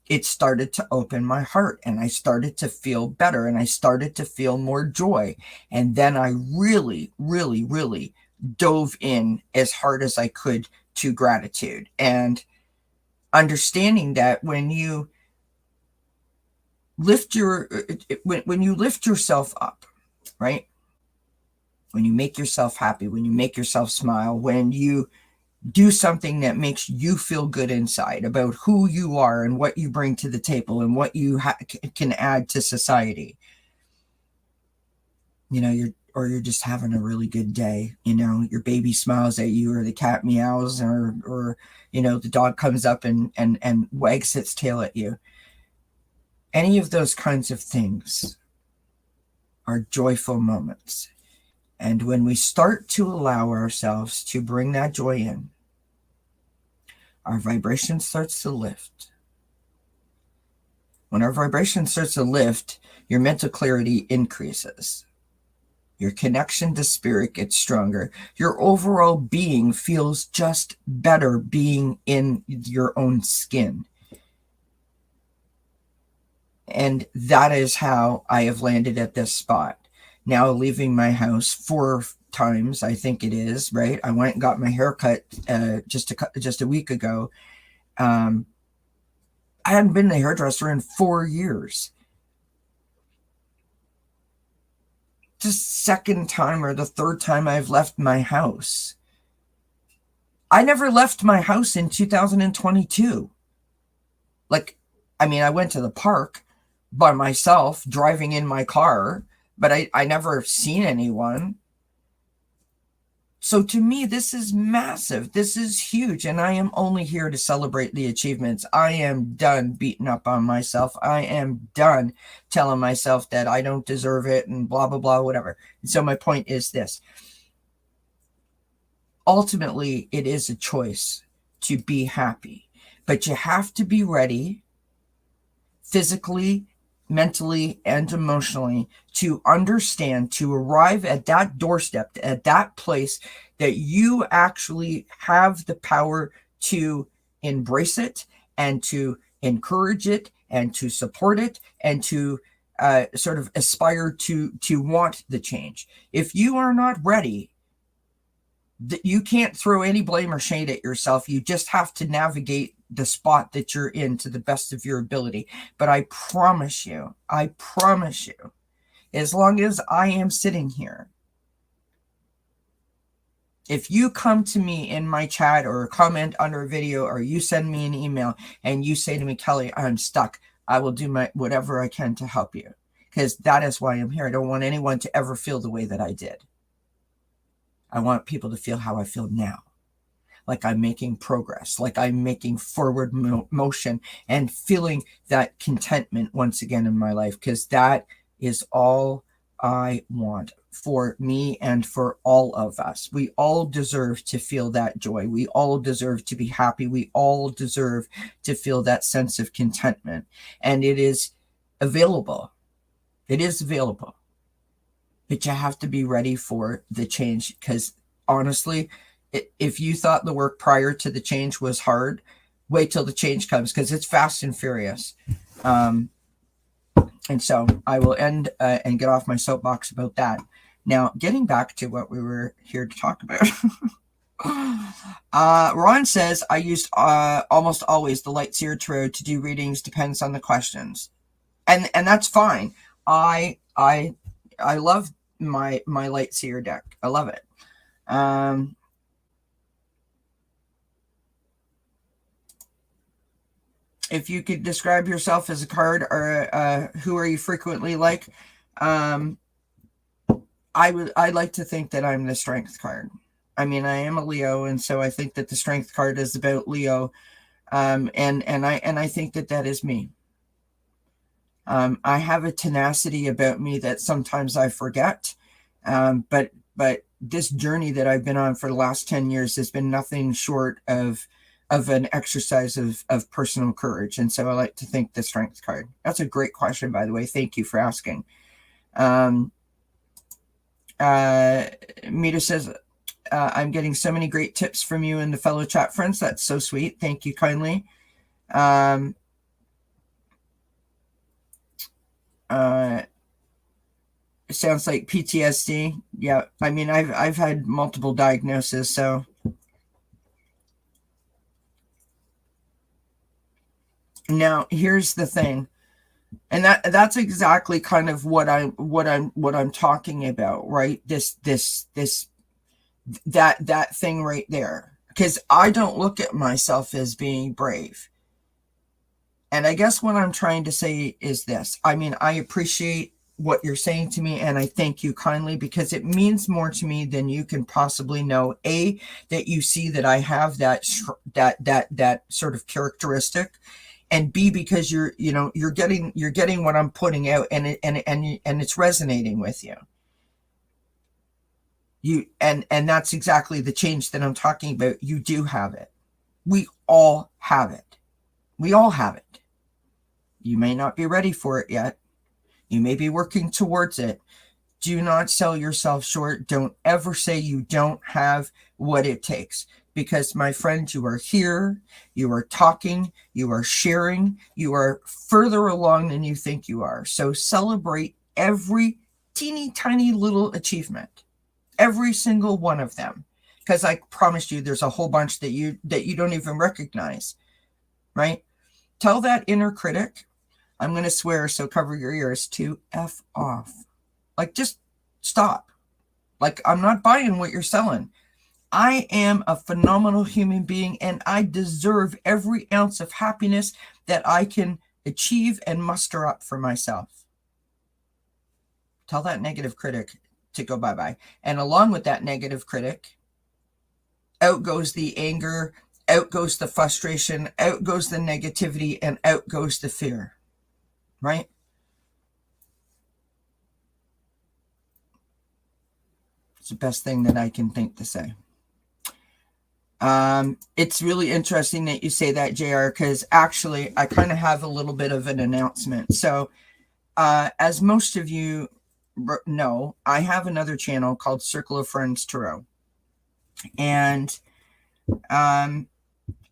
it started to open my heart, and I started to feel better, and I started to feel more joy. And then I really, really, really dove in as hard as I could to gratitude, and understanding that when you lift when you lift yourself up, right? When you make yourself happy, when you make yourself smile, when you do something that makes you feel good inside about who you are and what you bring to the table and what you can add to society, you're just having a really good day. Your baby smiles at you, or the cat meows, or the dog comes up and wags its tail at you. Any of those kinds of things are joyful moments. And when we start to allow ourselves to bring that joy in, our vibration starts to lift. When our vibration starts to lift, your mental clarity increases. Your connection to spirit gets stronger. Your overall being feels just better being in your own skin. And that is how I have landed at this spot. Now leaving my house for times, I think it is, right? I went and got my hair cut just a week ago. I hadn't been to the hairdresser in 4 years. The second time or the third time I've left my house. I never left my house in 2022. Like, I mean, I went to the park by myself, driving in my car, but I never seen anyone. So to me, this is massive. This is huge. And I am only here to celebrate the achievements. I am done beating up on myself. I am done telling myself that I don't deserve it and blah, blah, blah, whatever. And so my point is this. Ultimately, it is a choice to be happy, but you have to be ready physically, mentally, and emotionally to understand, to arrive at that doorstep, at that place that you actually have the power to embrace it and to encourage it and to support it and to sort of aspire to want the change. If you are not ready, you can't throw any blame or shade at yourself. You just have to navigate the spot that you're in to the best of your ability. But I promise you, as long as I am sitting here, if you come to me in my chat or comment under a video or you send me an email and you say to me, Kelly, I'm stuck, I will do whatever I can to help you, because that is why I'm here. I don't want anyone to ever feel the way that I did. I want people to feel how I feel now. Like I'm making progress, like I'm making forward motion and feeling that contentment once again in my life, because that is all I want for me and for all of us. We all deserve to feel that joy. We all deserve to be happy. We all deserve to feel that sense of contentment. And it is available. It is available. But you have to be ready for the change, because honestly, if you thought the work prior to the change was hard, wait till the change comes, because it's fast and furious. And so I will end and get off my soapbox about that. Now, getting back to what we were here to talk about. Ron says, I used almost always the Light Seer Tarot to do readings, depends on the questions. And that's fine. I love my Light Seer deck. I love it. If you could describe yourself as a card, or who are you frequently like? I'd like to think that I'm the Strength card. I mean, I am a Leo, and so I think that the Strength card is about Leo, and I think that is me. I have a tenacity about me that sometimes I forget, but this journey that I've been on for the last 10 years has been nothing short of an exercise of personal courage. And so I like to think the Strength card. That's a great question, by the way. Thank you for asking. Mita says, I'm getting so many great tips from you and the fellow chat friends. That's so sweet. Thank you kindly. It sounds like PTSD. Yeah, I mean, I've had multiple diagnoses, so now here's the thing, and that's exactly kind of what I'm talking about, right? That thing right there, because I don't look at myself as being brave. And I guess what I'm trying to say is this. I mean, I appreciate what you're saying to me, and I thank you kindly, because it means more to me than you can possibly know. A, that you see that I have that sort of characteristic, and B, because you're getting what I'm putting out, and it's resonating with you. And that's exactly the change that I'm talking about. You do have it. We all have it. We all have it. You may not be ready for it yet. You may be working towards it. Do not sell yourself short. Don't ever say you don't have what it takes. Because, my friend, you are here, you are talking, you are sharing, you are further along than you think you are. So celebrate every teeny tiny little achievement. every single one of them, because I promised you there's a whole bunch that you don't even recognize, right? Tell that inner critic, I'm going to swear, so cover your ears, to F off. Like, just stop. Like, I'm not buying what you're selling. I am a phenomenal human being, and I deserve every ounce of happiness that I can achieve and muster up for myself. Tell that negative critic to go bye-bye. And along with that negative critic, out goes the anger, out goes the frustration, out goes the negativity, and out goes the fear, right? It's the best thing that I can think to say. It's really interesting that you say that, JR, because actually I kind of have a little bit of an announcement. So as most of you know, I have another channel called Circle of Friends Tarot. And I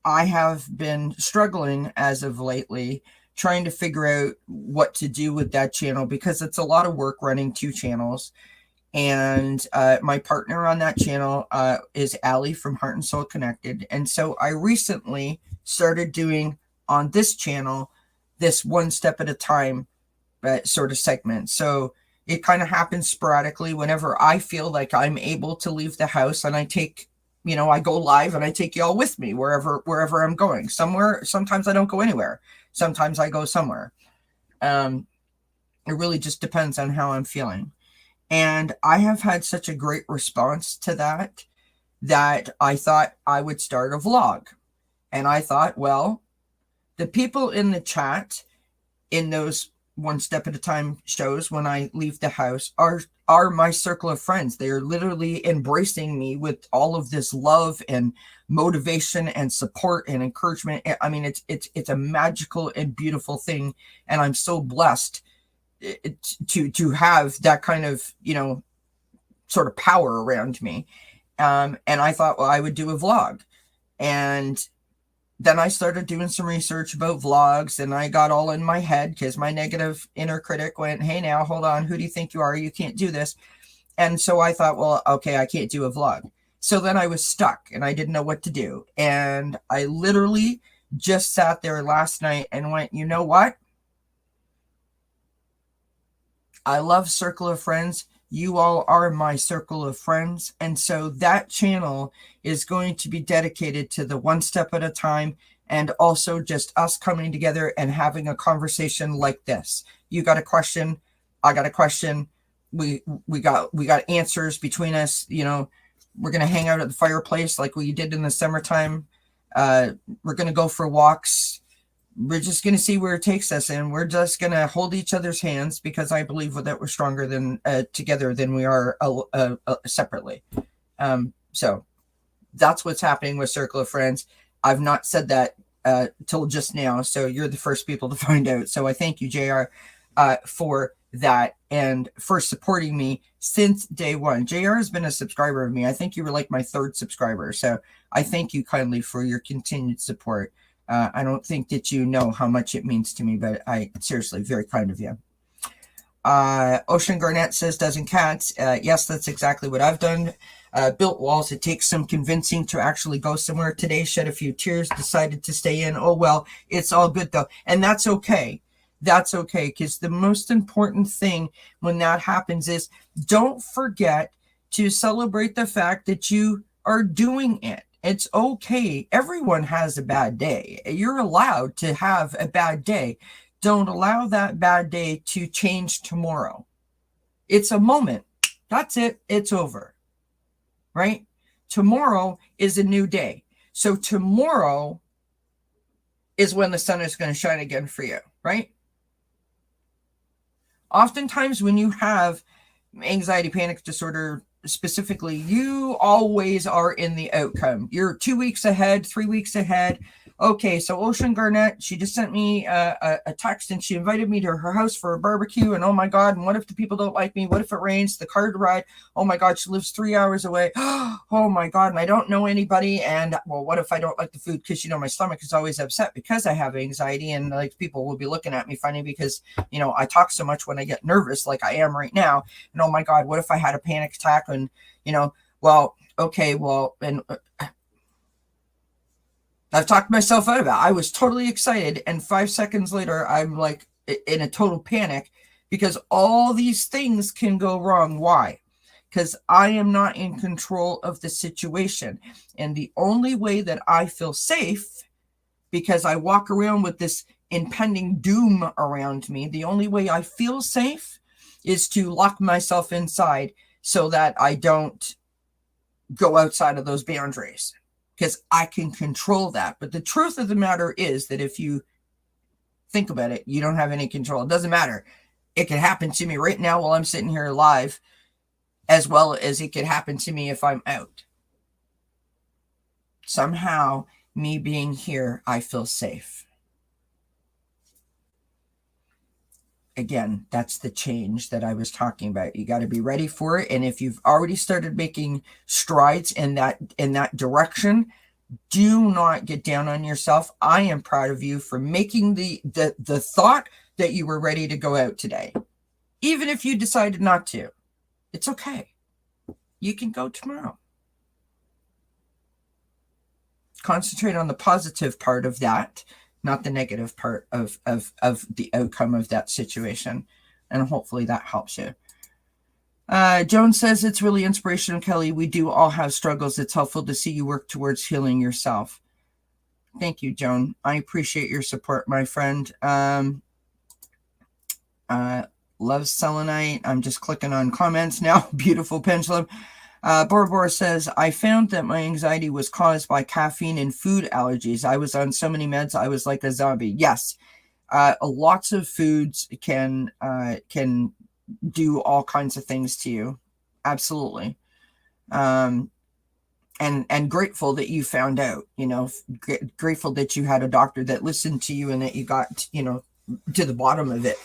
have been struggling as of lately trying to figure out what to do with that channel, because it's a lot of work running 2 channels. And my partner on that channel is Allie from Heart and Soul Connected. And so I recently started doing on this channel this one step at a time sort of segment. So it kind of happens sporadically whenever I feel like I'm able to leave the house, and I take, I go live and I take y'all with me wherever I'm going. Sometimes I don't go anywhere. Sometimes I go somewhere. It really just depends on how I'm feeling. And I have had such a great response to that I thought I would start a vlog. And I thought, well, the people in the chat in those one step at a time shows when I leave the house are my circle of friends. They are literally embracing me with all of this love and motivation and support and encouragement. I mean, it's a magical and beautiful thing. And I'm so blessed to have that kind of, sort of power around me. And I thought, well, I would do a vlog. And then I started doing some research about vlogs, and I got all in my head because my negative inner critic went, hey, now, hold on. Who do you think you are? You can't do this. And so I thought, well, okay, I can't do a vlog. So then I was stuck and I didn't know what to do. And I literally just sat there last night and went, you know what? I love Circle of Friends. You all are my circle of friends. And so that channel is going to be dedicated to the one step at a time, and also just us coming together and having a conversation like this. You got a question, I got a question. We got answers between us. We're going to hang out at the fireplace like we did in the summertime. We're going to go for walks. We're just going to see where it takes us, and we're just going to hold each other's hands, because I believe that we're stronger than together than we are separately. So that's what's happening with Circle of Friends. I've not said that till just now, so you're the first people to find out. So I thank you, JR, for that, and for supporting me since day one. JR has been a subscriber of me. I think you were like my 3rd subscriber. So I thank you kindly for your continued support. I don't think that you know how much it means to me, but seriously, very kind of you. Ocean Garnett says, dozen cats. Yes, that's exactly what I've done. Built walls. It takes some convincing to actually go somewhere. Today, shed a few tears, decided to stay in. Oh, well, it's all good though. And that's okay. That's okay. Because the most important thing when that happens is, don't forget to celebrate the fact that you are doing it. It's okay. Everyone has a bad day. You're allowed to have a bad day. Don't allow that bad day to change tomorrow. It's a moment. That's it. It's over. Right? Tomorrow is a new day. So tomorrow is when the sun is going to shine again for you. Right? Oftentimes when you have anxiety, panic disorder, specifically, you always are in the outcome. You're 2 weeks ahead, 3 weeks ahead. Okay, so Ocean Garnett, she just sent me a text and she invited me to her house for a barbecue. And oh my God, and what if the people don't like me? What if it rains? The car to ride. Oh my God, she lives 3 hours away. Oh my God, and I don't know anybody. And well, what if I don't like the food? Because, you know, my stomach is always upset because I have anxiety. And like people will be looking at me funny because, you know, I talk so much when I get nervous like I am right now. And oh my God, what if I had a panic attack? And, you know, well, okay, well, and I've talked myself out of it. I was totally excited. And 5 seconds later, I'm like in a total panic because all these things can go wrong. Why? Because I am not in control of the situation. And the only way that I feel safe, because I walk around with this impending doom around me, the only way I feel safe is to lock myself inside so that I don't go outside of those boundaries, because I can control that. But the truth of the matter is that if you think about it, you don't have any control. It doesn't matter. It can happen to me right now while I'm sitting here live, as well as it could happen to me if I'm out. Somehow, me being here, I feel safe. Again, that's the change that I was talking about. You got to be ready for it. And if you've already started making strides in that direction, do not get down on yourself. I am proud of you for making the thought that you were ready to go out today. Even if you decided not to, it's okay. You can go tomorrow. Concentrate on the positive part of that, not the negative part of the outcome of that situation. And hopefully that helps you. Joan says, it's really inspirational, Kelly. We do all have struggles. It's helpful to see you work towards healing yourself. Thank you, Joan. I appreciate your support, my friend. Love selenite. I'm just clicking on comments now. Beautiful Pendulum. Bora Bora says, I found that my anxiety was caused by caffeine and food allergies. I was on so many meds, I was like a zombie. Yes, lots of foods can do all kinds of things to you. Absolutely. And grateful that you found out, you know, grateful that you had a doctor that listened to you and that you got, you know, to the bottom of it.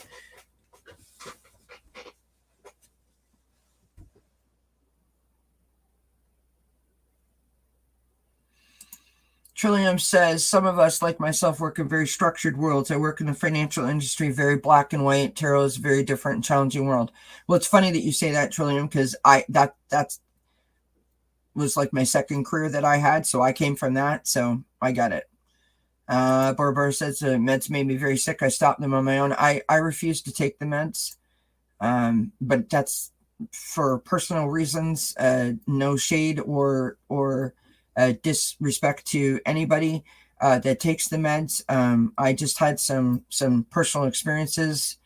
Trillium says, some of us, like myself, work in very structured worlds. I work in the financial industry, very black and white. Tarot is a very different and challenging world. Well, it's funny that you say that, Trillium, because that was like my second career that I had. So I came from that. So I got it. Barbara says, meds made me very sick. I stopped them on my own. I refuse to take the meds. But that's for personal reasons. No shade or disrespect to anybody that takes the meds. I just had some personal experiences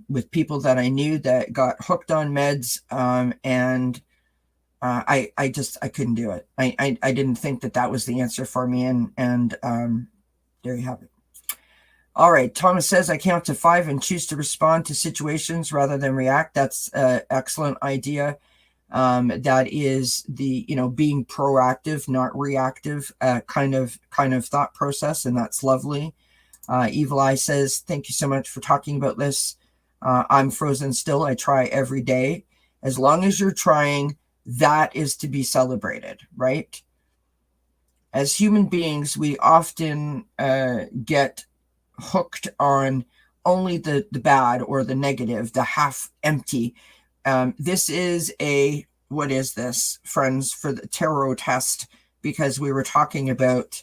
with people that I knew that got hooked on meds, and I couldn't do it. I didn't think that was the answer for me, and there you have it. All right, Thomas says, I count to 5 and choose to respond to situations rather than react. That's an excellent idea. That is the, you know, being proactive, not reactive, kind of thought process, and that's lovely. Evil Eye says, thank you so much for talking about this. I'm frozen still. I try every day. As long as you're trying, that is to be celebrated, right? As human beings, we often get hooked on only the bad or the negative, the half empty. This is what is this, friends, for the tarot test, because we were talking about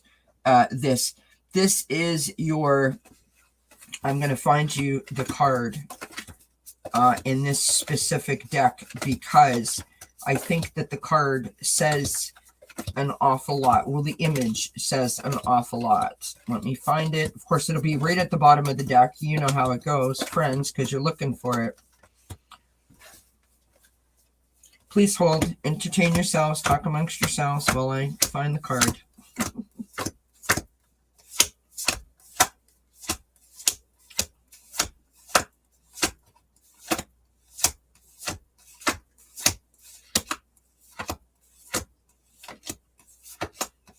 this. This is your, I'm going to find you the card in this specific deck, because I think that the card says an awful lot. Well, the image says an awful lot. Let me find it. Of course, it'll be right at the bottom of the deck. You know how it goes, friends, because you're looking for it. Please hold. Entertain yourselves. Talk amongst yourselves while I find the card.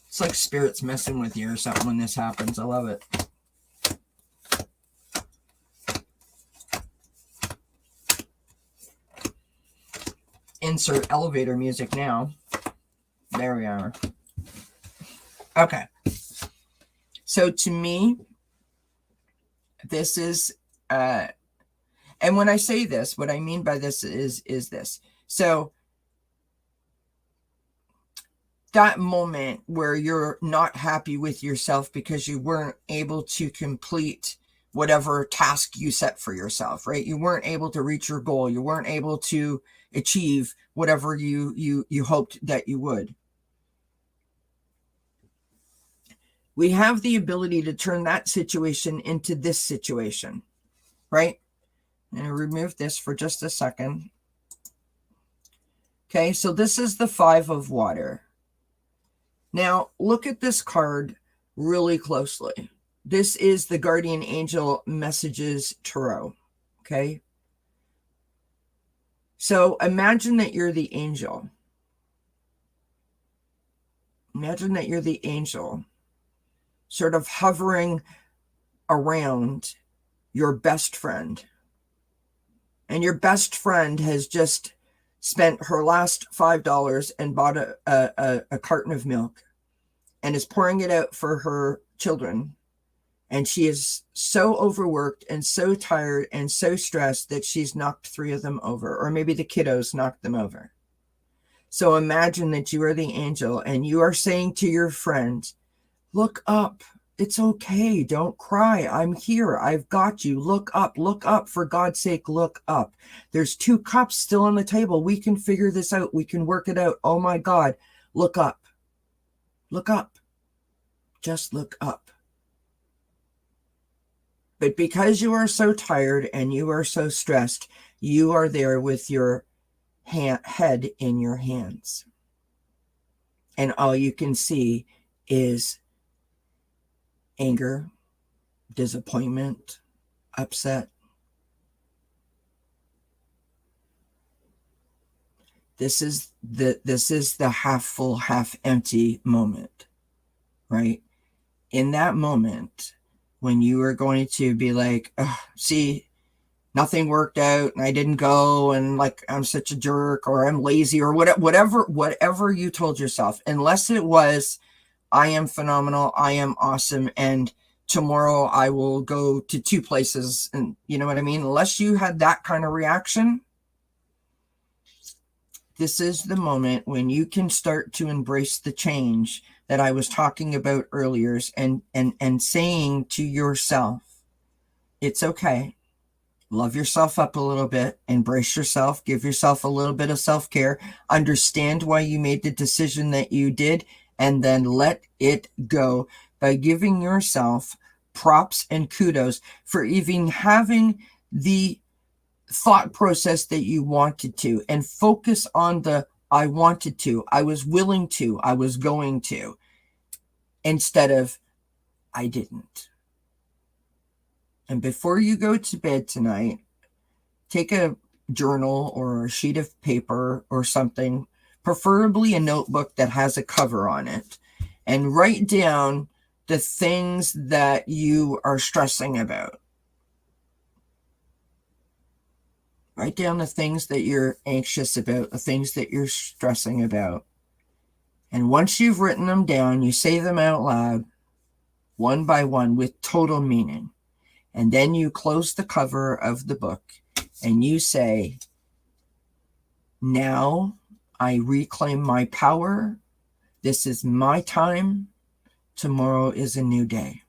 It's like spirits messing with you or something when this happens. I love it. Insert elevator music now. There we are. Okay. So to me, this is, and when I say this, what I mean by this is this. So that moment where you're not happy with yourself because you weren't able to complete whatever task you set for yourself, right? You weren't able to reach your goal. You weren't able to achieve whatever you hoped that you would. We have the ability to turn that situation into this situation, right? I'm going to remove this for just a second. Okay, so this is the 5 of water. Now, look at this card really closely. This is the Guardian Angel Messages Tarot, okay? So imagine that you're the angel. Imagine that you're the angel, sort of hovering around your best friend. And your best friend has just spent her last $5 and bought a carton of milk and is pouring it out for her children. And she is so overworked and so tired and so stressed that she's knocked 3 of them over, or maybe the kiddos knocked them over. So imagine that you are the angel and you are saying to your friend, look up. It's okay. Don't cry. I'm here. I've got you. Look up. Look up. For God's sake, look up. There's 2 cups still on the table. We can figure this out. We can work it out. Oh my God. Look up. Look up. Just look up. But because you are so tired and you are so stressed, you are there with your head in your hands. And all you can see is anger, disappointment, upset. This is the half full, half empty moment, right? In that moment, when you are going to be like, see, nothing worked out and I didn't go and like I'm such a jerk or I'm lazy or whatever you told yourself, unless it was, I am phenomenal, I am awesome, and tomorrow I will go to 2 places, and you know what I mean? Unless you had that kind of reaction, this is the moment when you can start to embrace the change that I was talking about earlier and saying to yourself, it's okay. Love yourself up a little bit, embrace yourself, give yourself a little bit of self-care, understand why you made the decision that you did, and then let it go by giving yourself props and kudos for even having the thought process that you wanted to, and focus on the I wanted to, I was willing to, I was going to, instead of I didn't. And before you go to bed tonight, take a journal or a sheet of paper or something, preferably a notebook that has a cover on it, and write down the things that you are stressing about. Write down the things that you're anxious about, the things that you're stressing about. And once you've written them down, you say them out loud, one by one, with total meaning. And then you close the cover of the book and you say, now I reclaim my power. This is my time. Tomorrow is a new day.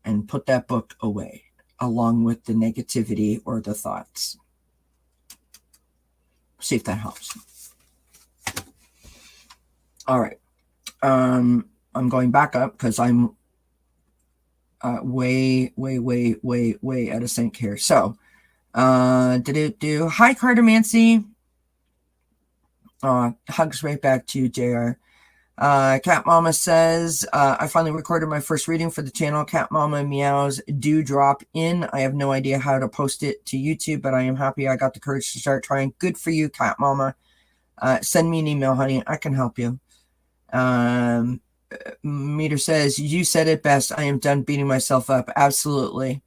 And put that book away, along with the negativity or the thoughts. See if that helps. All right. I'm going back up because I'm way out of sync here. So, hi, Cartomancy. Hugs right back to you, JR. Cat Mama says, I finally recorded my first reading for the channel. Cat Mama meows do drop in. I have no idea how to post it to YouTube, but I am happy I got the courage to start trying. Good for you, Cat Mama. Send me an email, honey. I can help you. Meter says, you said it best. I am done beating myself up. Absolutely.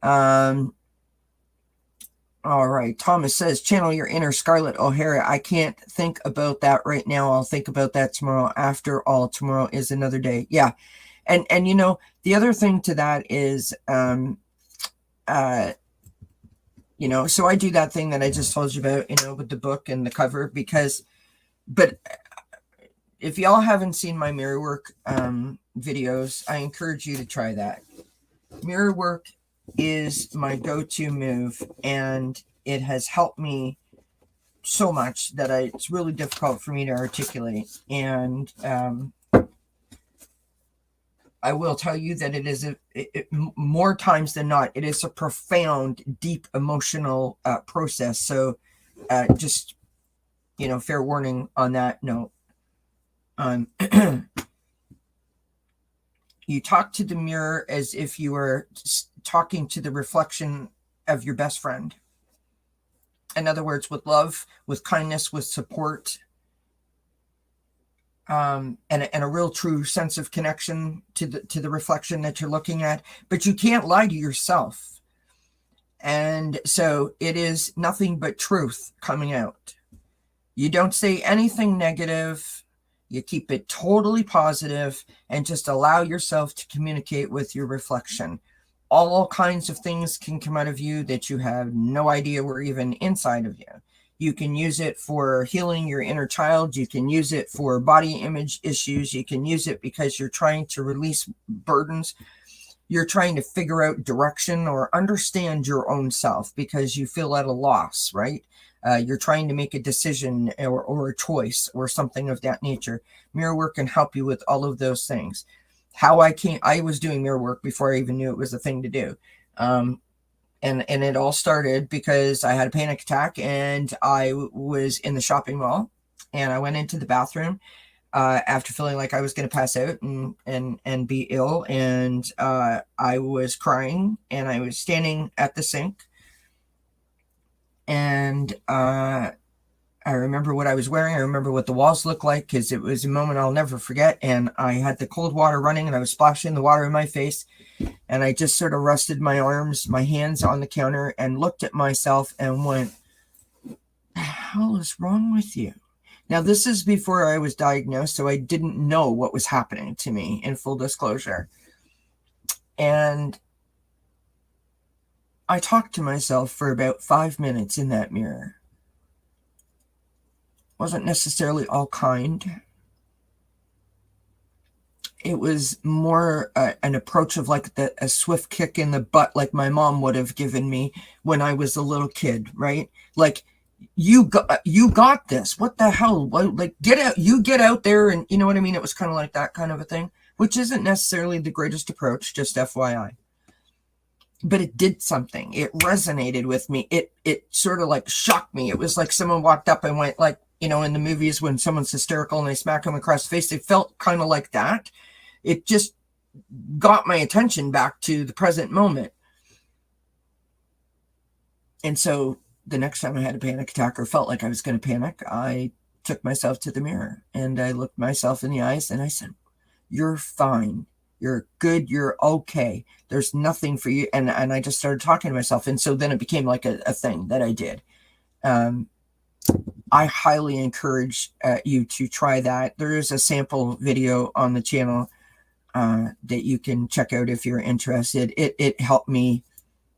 All right. Thomas says, channel your inner Scarlett O'Hara. I can't think about that right now. I'll think about that tomorrow. After all, tomorrow is another day. Yeah. And you know, the other thing to that is, you know, so I do that thing that I just told you about, you know, with the book and the cover, because, but if y'all haven't seen my mirror work videos, I encourage you to try that. Mirror work is my go-to move, and it has helped me so much that it's really difficult for me to articulate. And I will tell you that it is more times than not, it is a profound, deep emotional process. So just, you know, fair warning on that note. You talk to the mirror as if you were talking to the reflection of your best friend. In other words, with love, with kindness, with support, and a real true sense of connection to the reflection that you're looking at. But you can't lie to yourself. And so it is nothing but truth coming out. You don't say anything negative. You keep it totally positive and just allow yourself to communicate with your reflection. All kinds of things can come out of you that you have no idea were even inside of you. You can use it for healing your inner child. You can use it for body image issues. You can use it because you're trying to release burdens. You're trying to figure out direction or understand your own self because you feel at a loss, right? You're trying to make a decision or a choice or something of that nature. Mirror work can help you with all of those things. I was doing mirror work before I even knew it was a thing to do. And it all started because I had a panic attack, and I was in the shopping mall, and I went into the bathroom after feeling like I was going to pass out and be ill. And I was crying, and I was standing at the sink. And I remember what I was wearing. I remember what the walls looked like, because it was a moment I'll never forget. And I had the cold water running, and I was splashing the water in my face. And I just sort of rested my arms, my hands on the counter, and looked at myself and went, the hell is wrong with you? Now, this is before I was diagnosed, so I didn't know what was happening to me, in full disclosure. And I talked to myself for about 5 minutes in that mirror. Wasn't necessarily all kind. It was more an approach of like a swift kick in the butt, like my mom would have given me when I was a little kid, right? Like, you got this. What the hell? Like, get out there, and you know what I mean? It was kind of like that kind of a thing, which isn't necessarily the greatest approach, just FYI. But it did something. It resonated with me. It sort of like shocked me. It was like someone walked up and went, like, you know, in the movies when someone's hysterical and they smack them across the face, it felt kind of like that. It just got my attention back to the present moment. And so the next time I had a panic attack or felt like I was going to panic, I took myself to the mirror and I looked myself in the eyes and I said, you're fine. You're good. You're okay. There's nothing for you. And I just started talking to myself. And so then it became like a thing that I did. I highly encourage you to try that. There is a sample video on the channel that you can check out if you're interested. It helped me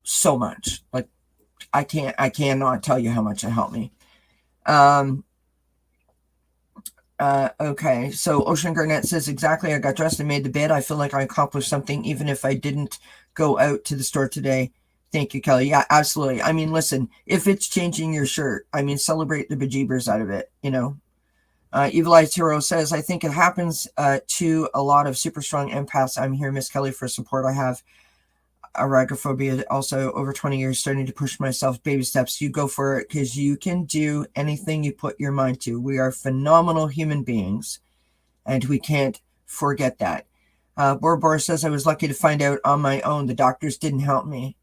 so much. Like, I cannot tell you how much it helped me. Okay, so Ocean Garnett says, exactly, I got dressed and made the bed. I feel like I accomplished something, even if I didn't go out to the store today. Thank you, Kelly. Yeah, absolutely. I mean, listen, if it's changing your shirt, I mean, celebrate the bejeebers out of it, you know. Evil Eyes Hero says, I think it happens to a lot of super strong empaths. I'm here, Miss Kelly, for support. I have aragophobia also over 20 years, starting to push myself, baby steps. You go for it, because you can do anything you put your mind to. We are phenomenal human beings, and we can't forget that. Bor says, I was lucky to find out on my own. The doctors didn't help me.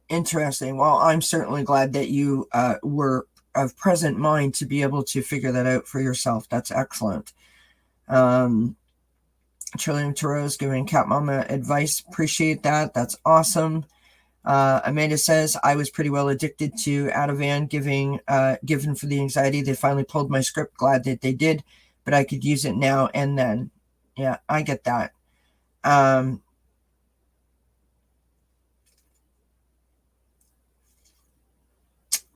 Interesting. Well, I'm certainly glad that you were of present mind to be able to figure that out for yourself. That's excellent. Trillium Tarot's giving Cat Mama advice. Appreciate that. That's awesome. Amanda says, I was pretty well addicted to Ativan, given for the anxiety. They finally pulled my script. Glad that they did, but I could use it now and then. Yeah, I get that.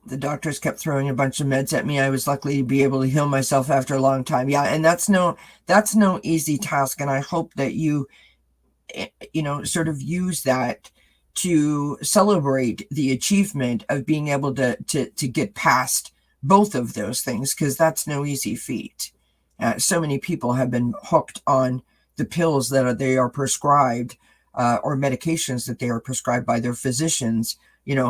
The doctors kept throwing a bunch of meds at me. I was lucky to be able to heal myself after a long time. Yeah, and that's no easy task. And I hope that you sort of use that to celebrate the achievement of being able to get past both of those things, because that's no easy feat. So many people have been hooked on the pills that they are prescribed, or medications that they are prescribed by their physicians,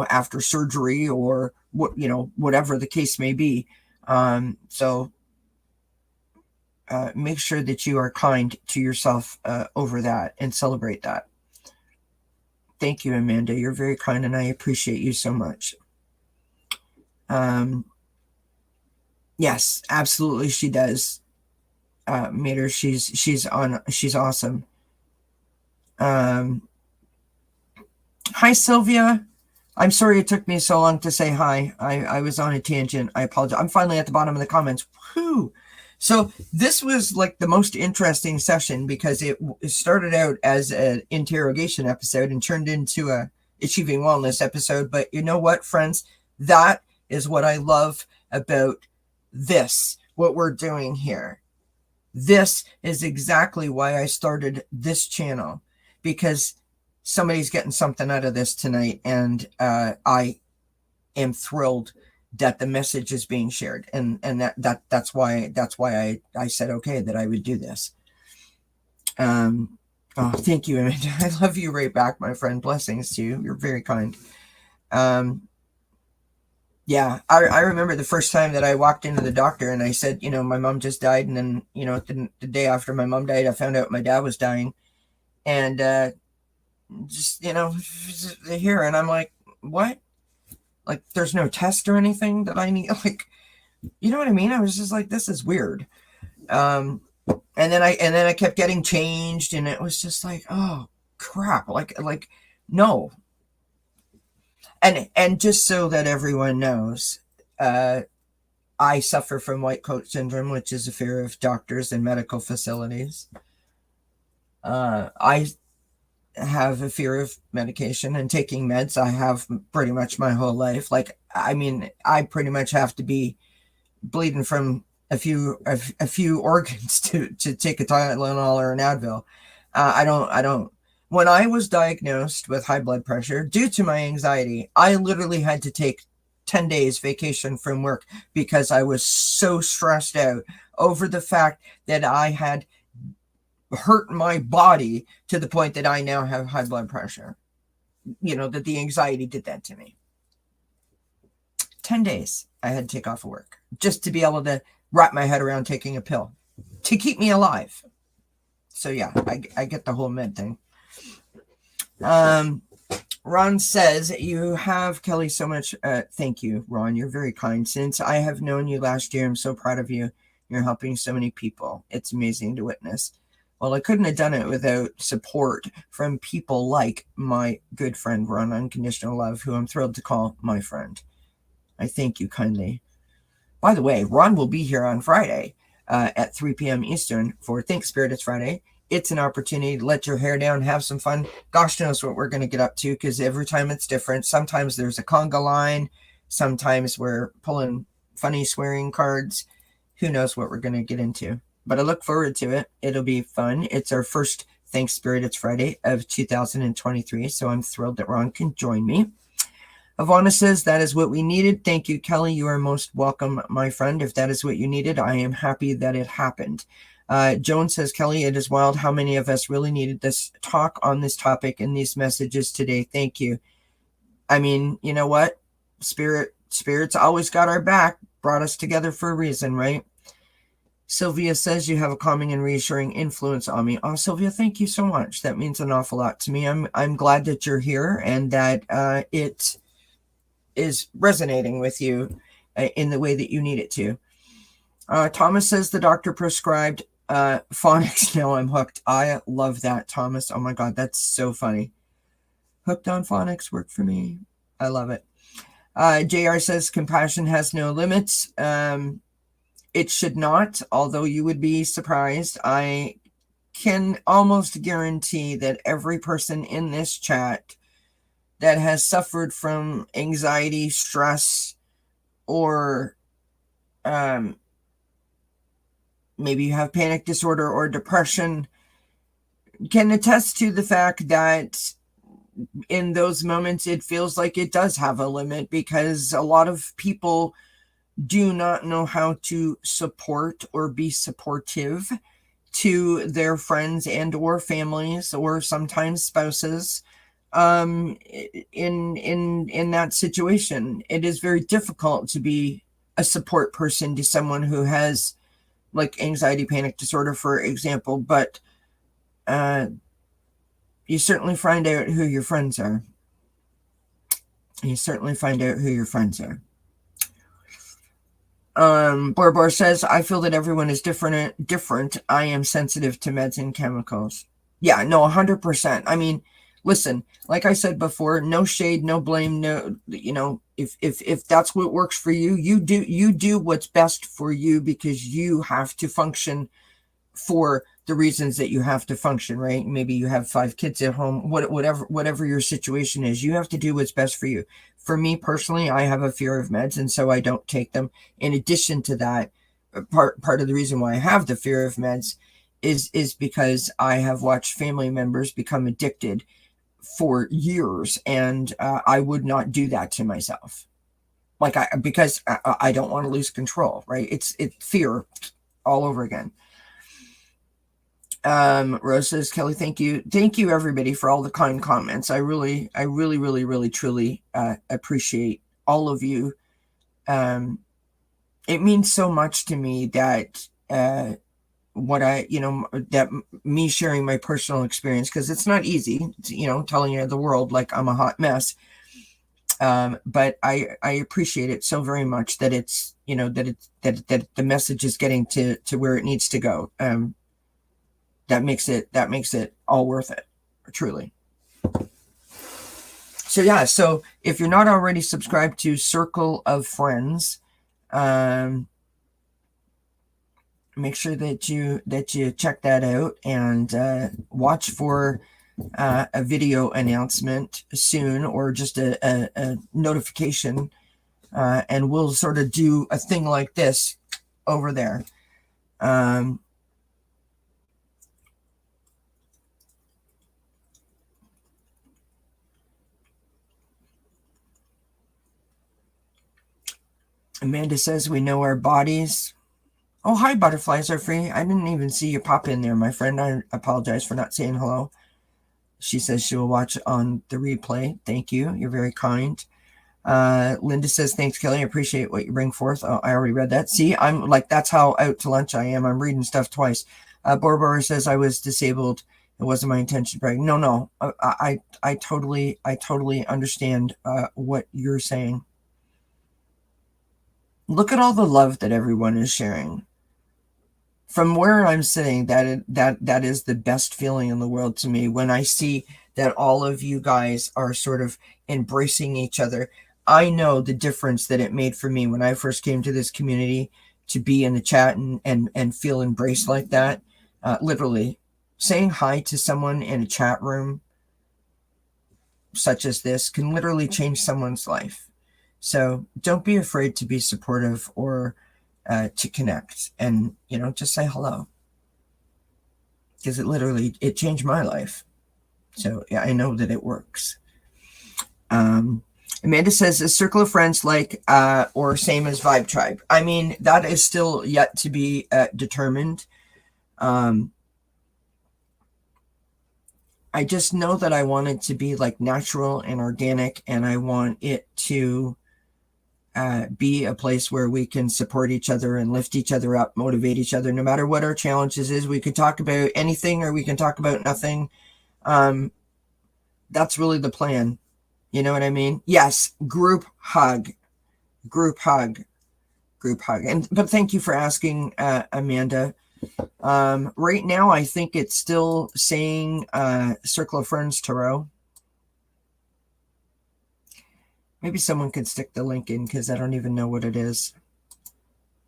after surgery or whatever the case may be. So make sure that you are kind to yourself over that and celebrate that. Thank you, Amanda. You're very kind, and I appreciate you so much. Yes, absolutely, she does. Mater, she's awesome. Hi, Sylvia. I'm sorry it took me so long to say hi. I was on a tangent. I apologize. I'm finally at the bottom of the comments. Whew. So this was like the most interesting session, because it started out as an interrogation episode and turned into a achieving wellness episode. But you know what, friends? That is what I love about this, what we're doing here. This is exactly why I started this channel, because somebody's getting something out of this tonight, and I am thrilled that the message is being shared, and that's why I said okay that I would do this. Oh, thank you, Amanda. I love you right back, my friend. Blessings to you. You're very kind. Yeah, I remember the first time that I walked into the doctor and I said, my mom just died, and then the day after my mom died, I found out my dad was dying, and just here, and I'm like, what? Like, there's no test or anything that I need, like, you know what I mean? I was just like, this is weird. And then I kept getting changed, and it was just like, oh crap, like no. And just so that everyone knows, I suffer from white coat syndrome, which is a fear of doctors and medical facilities. I have a fear of medication and taking meds. I have pretty much my whole life. Like, I mean, I pretty much have to be bleeding from a few organs to take a Tylenol or an Advil. I don't. When I was diagnosed with high blood pressure due to my anxiety, I literally had to take 10 days vacation from work because I was so stressed out over the fact that I had hurt my body to the point that I now have high blood pressure. That the anxiety did that to me. 10 days I had to take off of work just to be able to wrap my head around taking a pill to keep me alive. So yeah, I get the whole med thing. Ron says, you have, Kelly, so much. Thank you, Ron. You're very kind. Since I have known you last year, I'm so proud of you. You're helping so many people. It's amazing to witness. Well, I couldn't have done it without support from people like my good friend, Ron Unconditional Love, who I'm thrilled to call my friend. I thank you kindly. By the way, Ron will be here on Friday at 3 p.m. Eastern for Think Spirit It's Friday. It's an opportunity to let your hair down, have some fun. Gosh knows what we're going to get up to, because every time it's different. Sometimes there's a conga line. Sometimes we're pulling funny swearing cards. Who knows what we're going to get into. But I look forward to it. It'll be fun. It's our first Think Spirit It's Friday of 2023. So I'm thrilled that Ron can join me. Ivana says, that is what we needed. Thank you, Kelly. You are most welcome, my friend. If that is what you needed, I am happy that it happened. Joan says, Kelly, it is wild how many of us really needed this talk on this topic and these messages today. Thank you. I mean, you know what? Spirit's always got our back, brought us together for a reason, right? Sylvia says, you have a calming and reassuring influence on me. Oh, Sylvia, thank you so much. That means an awful lot to me. I'm glad that you're here and that it is resonating with you in the way that you need it to. Thomas says the doctor prescribed Phonics, now I'm hooked. I love that, Thomas. Oh my God, that's so funny. Hooked on phonics worked for me. I love it. JR says compassion has no limits. It should not, although you would be surprised. I can almost guarantee that every person in this chat that has suffered from anxiety, stress, or maybe you have panic disorder or depression can attest to the fact that in those moments it feels like it does have a limit, because a lot of people do not know how to support or be supportive to their friends and or families, or sometimes spouses, in that situation. It is very difficult to be a support person to someone who has like anxiety, panic disorder, for example, but you certainly find out who your friends are. You certainly find out who your friends are. Borbor says, I feel that everyone is different. I am sensitive to meds and chemicals. Yeah, no, 100%. I mean, listen, like I said before, no shade, no blame, no, you know, if that's what works for you, you do what's best for you, because you have to function for the reasons that you have to function, right? Maybe you have 5 kids at home, whatever your situation is, you have to do what's best for you. For me personally, I have a fear of meds, and so I don't take them. In addition to that, part of the reason why I have the fear of meds is because I have watched family members become addicted for years, and I would not do that to myself. Because I don't want to lose control, right? It's fear all over again. Rose says, Kelly, thank you everybody for all the kind comments. I really truly appreciate all of you. It means so much to me that that me sharing my personal experience, because it's not easy, telling the world like I'm a hot mess. But I appreciate it so very much that it's that the message is getting to where it needs to go. That makes it all worth it, truly. So yeah, so if you're not already subscribed to Circle of Friends, make sure that you check that out, and watch for a video announcement soon, or just a notification, and we'll sort of do a thing like this over there. Amanda says, we know our bodies. Oh, hi, butterflies are free. I didn't even see you pop in there, my friend. I apologize for not saying hello. She says she will watch on the replay. Thank you. You're very kind. Linda says, thanks, Kelly. I appreciate what you bring forth. Oh, I already read that. See, I'm like, that's how out to lunch I am. I'm reading stuff twice. Borbora says, I was disabled. It wasn't my intention to brag. No. I totally understand what you're saying. Look at all the love that everyone is sharing. From where I'm sitting, that is the best feeling in the world to me, when I see that all of you guys are sort of embracing each other. I know the difference that it made for me when I first came to this community, to be in the chat and feel embraced like that. Literally, saying hi to someone in a chat room such as this can literally change someone's life. So don't be afraid to be supportive, or to connect, and just say hello, because it changed my life. So yeah, I know that it works. Amanda says, a circle of friends like or same as Vibe Tribe. I mean, that is still yet to be determined. I just know that I want it to be like natural and organic, and I want it to be a place where we can support each other and lift each other up, motivate each other, no matter what our challenges is. We could talk about anything, or we can talk about nothing. That's really the plan. You know what I mean? Yes, group hug. But thank you for asking, Amanda. Right now, I think it's still saying Circle of Friends Tarot. Maybe someone could stick the link in because I don't even know what it is.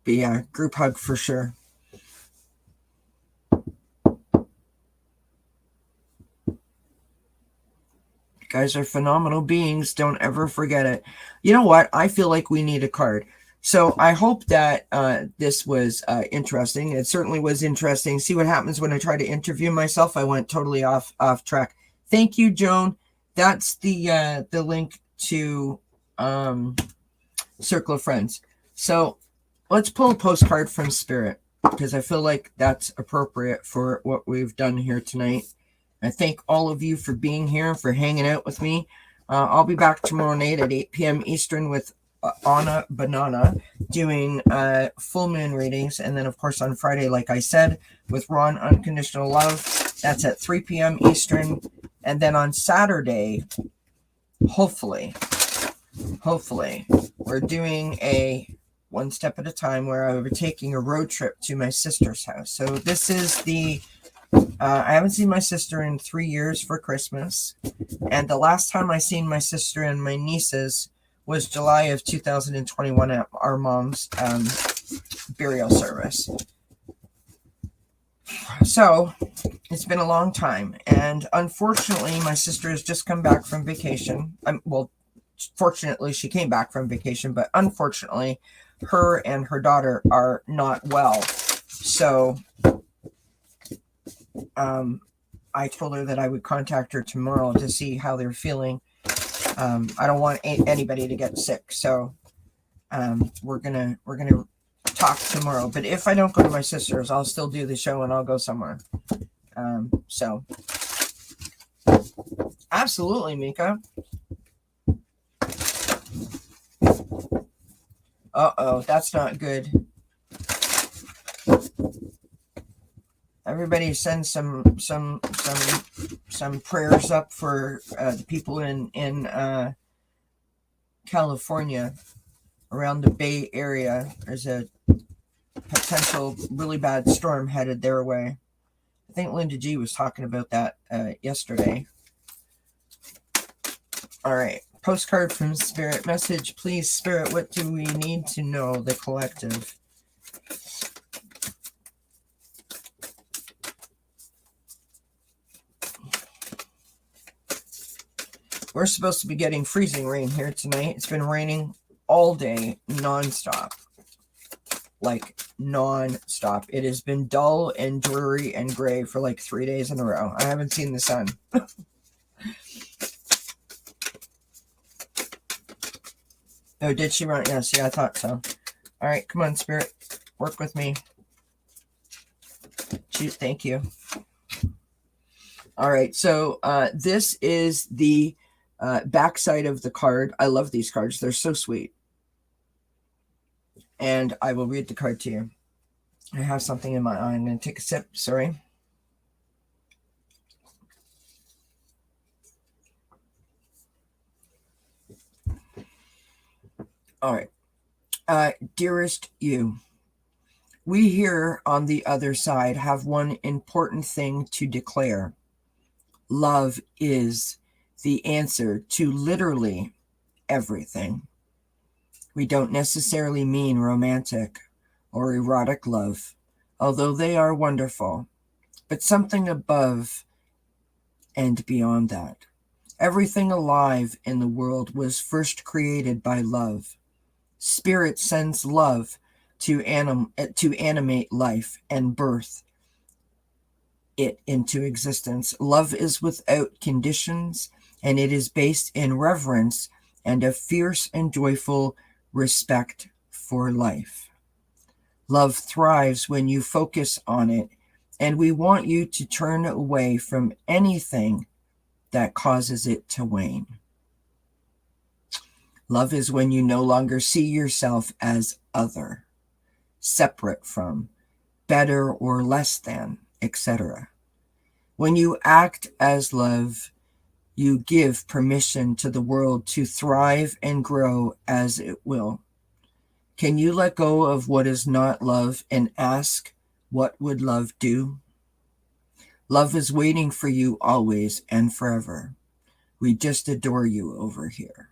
But yeah, group hug for sure. You guys are phenomenal beings. Don't ever forget it. You know what? I feel like we need a card. So I hope that this was interesting. It certainly was interesting. See what happens when I try to interview myself. I went totally off track. Thank you, Joan. That's the link to Circle of Friends. So let's pull a postcard from Spirit because I feel like that's appropriate for what we've done here tonight. I thank all of you for being here, for hanging out with me. I'll be back tomorrow night at 8 p.m. Eastern with Anna Banana doing full moon readings. And then, of course, on Friday, like I said, with Ron Unconditional Love. That's at 3 p.m. Eastern. And then on Saturday, hopefully, we're doing a one step at a time where I'll be taking a road trip to my sister's house. So this is the I haven't seen my sister in 3 years for Christmas. And the last time I seen my sister and my nieces was July of 2021 at our mom's burial service. So it's been a long time. And unfortunately, my sister has just come back from vacation. Well, fortunately, she came back from vacation, but unfortunately, her and her daughter are not well. So I told her that I would contact her tomorrow to see how they're feeling. I don't want anybody to get sick, so we're gonna talk tomorrow. But if I don't go to my sister's, I'll still do the show and I'll go somewhere. So absolutely, Mika. Uh-oh, that's not good. Everybody send some prayers up for the people in California, around the Bay Area. There's a potential really bad storm headed their way. I think Linda G was talking about that yesterday. All right, postcard from Spirit. Message, please, Spirit. What do we need to know? The collective. We're supposed to be getting freezing rain here tonight. It's been raining all day, nonstop. Like, nonstop. It has been dull and dreary and gray for like 3 days in a row. I haven't seen the sun. Oh, did she run? Yes, yeah, I thought so. All right, come on, Spirit. Work with me. Thank you. All right, so this is the backside of the card. I love these cards. They're so sweet. And I will read the card to you. I have something in my eye. I'm going to take a sip. Sorry. All right. Dearest you, we here on the other side have one important thing to declare. Love is the answer to literally everything. We don't necessarily mean romantic or erotic love, although they are wonderful, but something above and beyond that. Everything alive in the world was first created by love. Spirit sends love to animate life and birth it into existence. Love is without conditions, and it is based in reverence and a fierce and joyful respect for life. Love thrives when you focus on it, and we want you to turn away from anything that causes it to wane. Love is when you no longer see yourself as other, separate from, better or less than, etc. When you act as love, you give permission to the world to thrive and grow as it will. Can you let go of what is not love and ask What would love do? Love is waiting for you always and forever. We just adore you over here.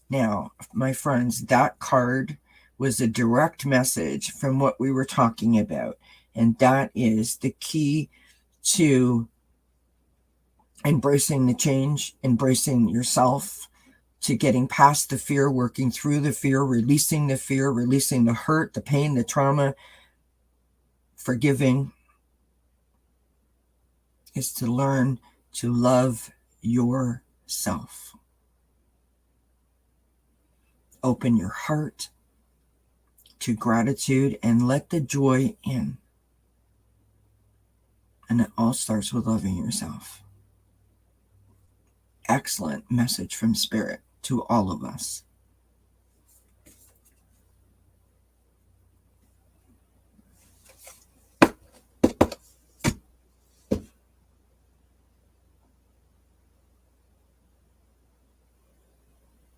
Now, my friends, that card was a direct message from what we were talking about. And that is the key to embracing the change, embracing yourself, to getting past the fear, working through the fear, releasing the hurt, the pain, the trauma, forgiving, is to learn to love yourself. Open your heart to gratitude and let the joy in. And it all starts with loving yourself. Excellent message from Spirit to all of us.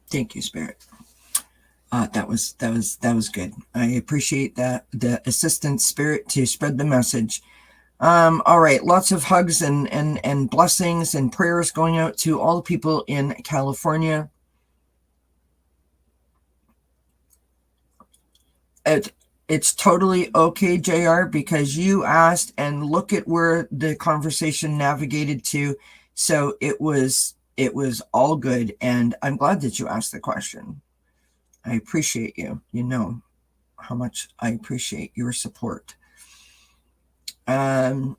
Thank you, Spirit. That was good. I appreciate that, the assistance, Spirit, to spread the message. All right, lots of hugs and blessings and prayers going out to all the people in California. It's totally okay, JR, because you asked, and look at where the conversation navigated to. So it was all good, and I'm glad that you asked the question. I appreciate you. You know how much I appreciate your support. All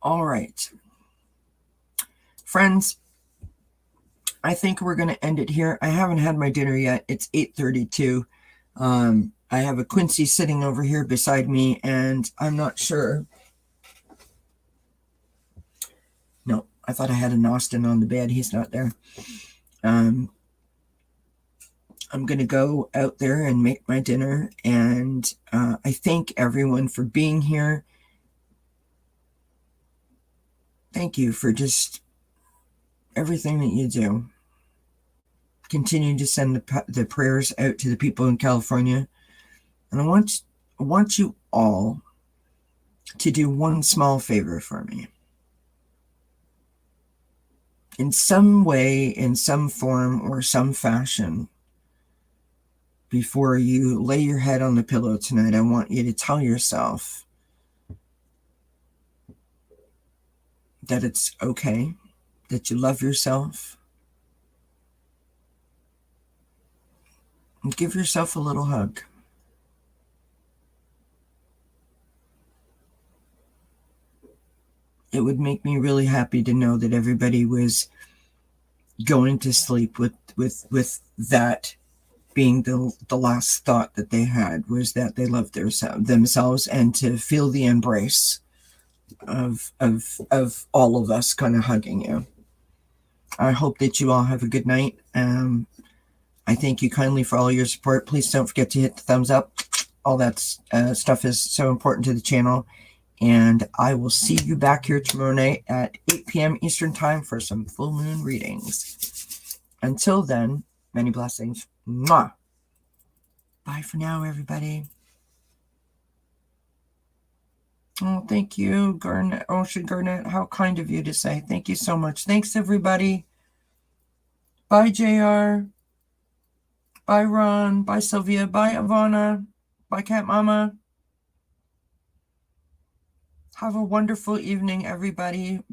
right, friends, I think we're going to end it here. I haven't had my dinner yet. It's 8:32. I have a Quincy sitting over here beside me, and I'm not sure. No, I thought I had an Austin on the bed. He's not there. I'm going to go out there and make my dinner, and I thank everyone for being here. Thank you for just everything that you do. Continue to send the prayers out to the people in California. And I want you all to do one small favor for me. In some way, in some form, or some fashion, before you lay your head on the pillow tonight, I want you to tell yourself that it's okay, that you love yourself, and give yourself a little hug. It would make me really happy to know that everybody was going to sleep with that being the last thought that they had, was that they loved themselves, and to feel the embrace of all of us kind of hugging you. I hope that you all have a good night. I thank you kindly for all your support. Please don't forget to hit the thumbs up. All that stuff is so important to the channel. And I will see you back here tomorrow night at 8 p.m. Eastern Time for some full moon readings. Until then, many blessings. Mwah. Bye for now, everybody. Oh, thank you, Garnet, Ocean Garnet. How kind of you to say. Thank you so much. Thanks, everybody. Bye, JR. Bye, Ron. Bye, Sylvia. Bye, Ivana. Bye, Cat Mama. Have a wonderful evening, everybody.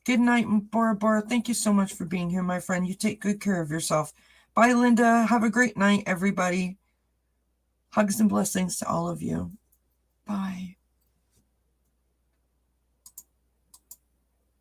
Good night, Bora Bora. Thank you so much for being here, my friend. You take good care of yourself. Bye, Linda. Have a great night, everybody. Hugs and blessings to all of you. Bye.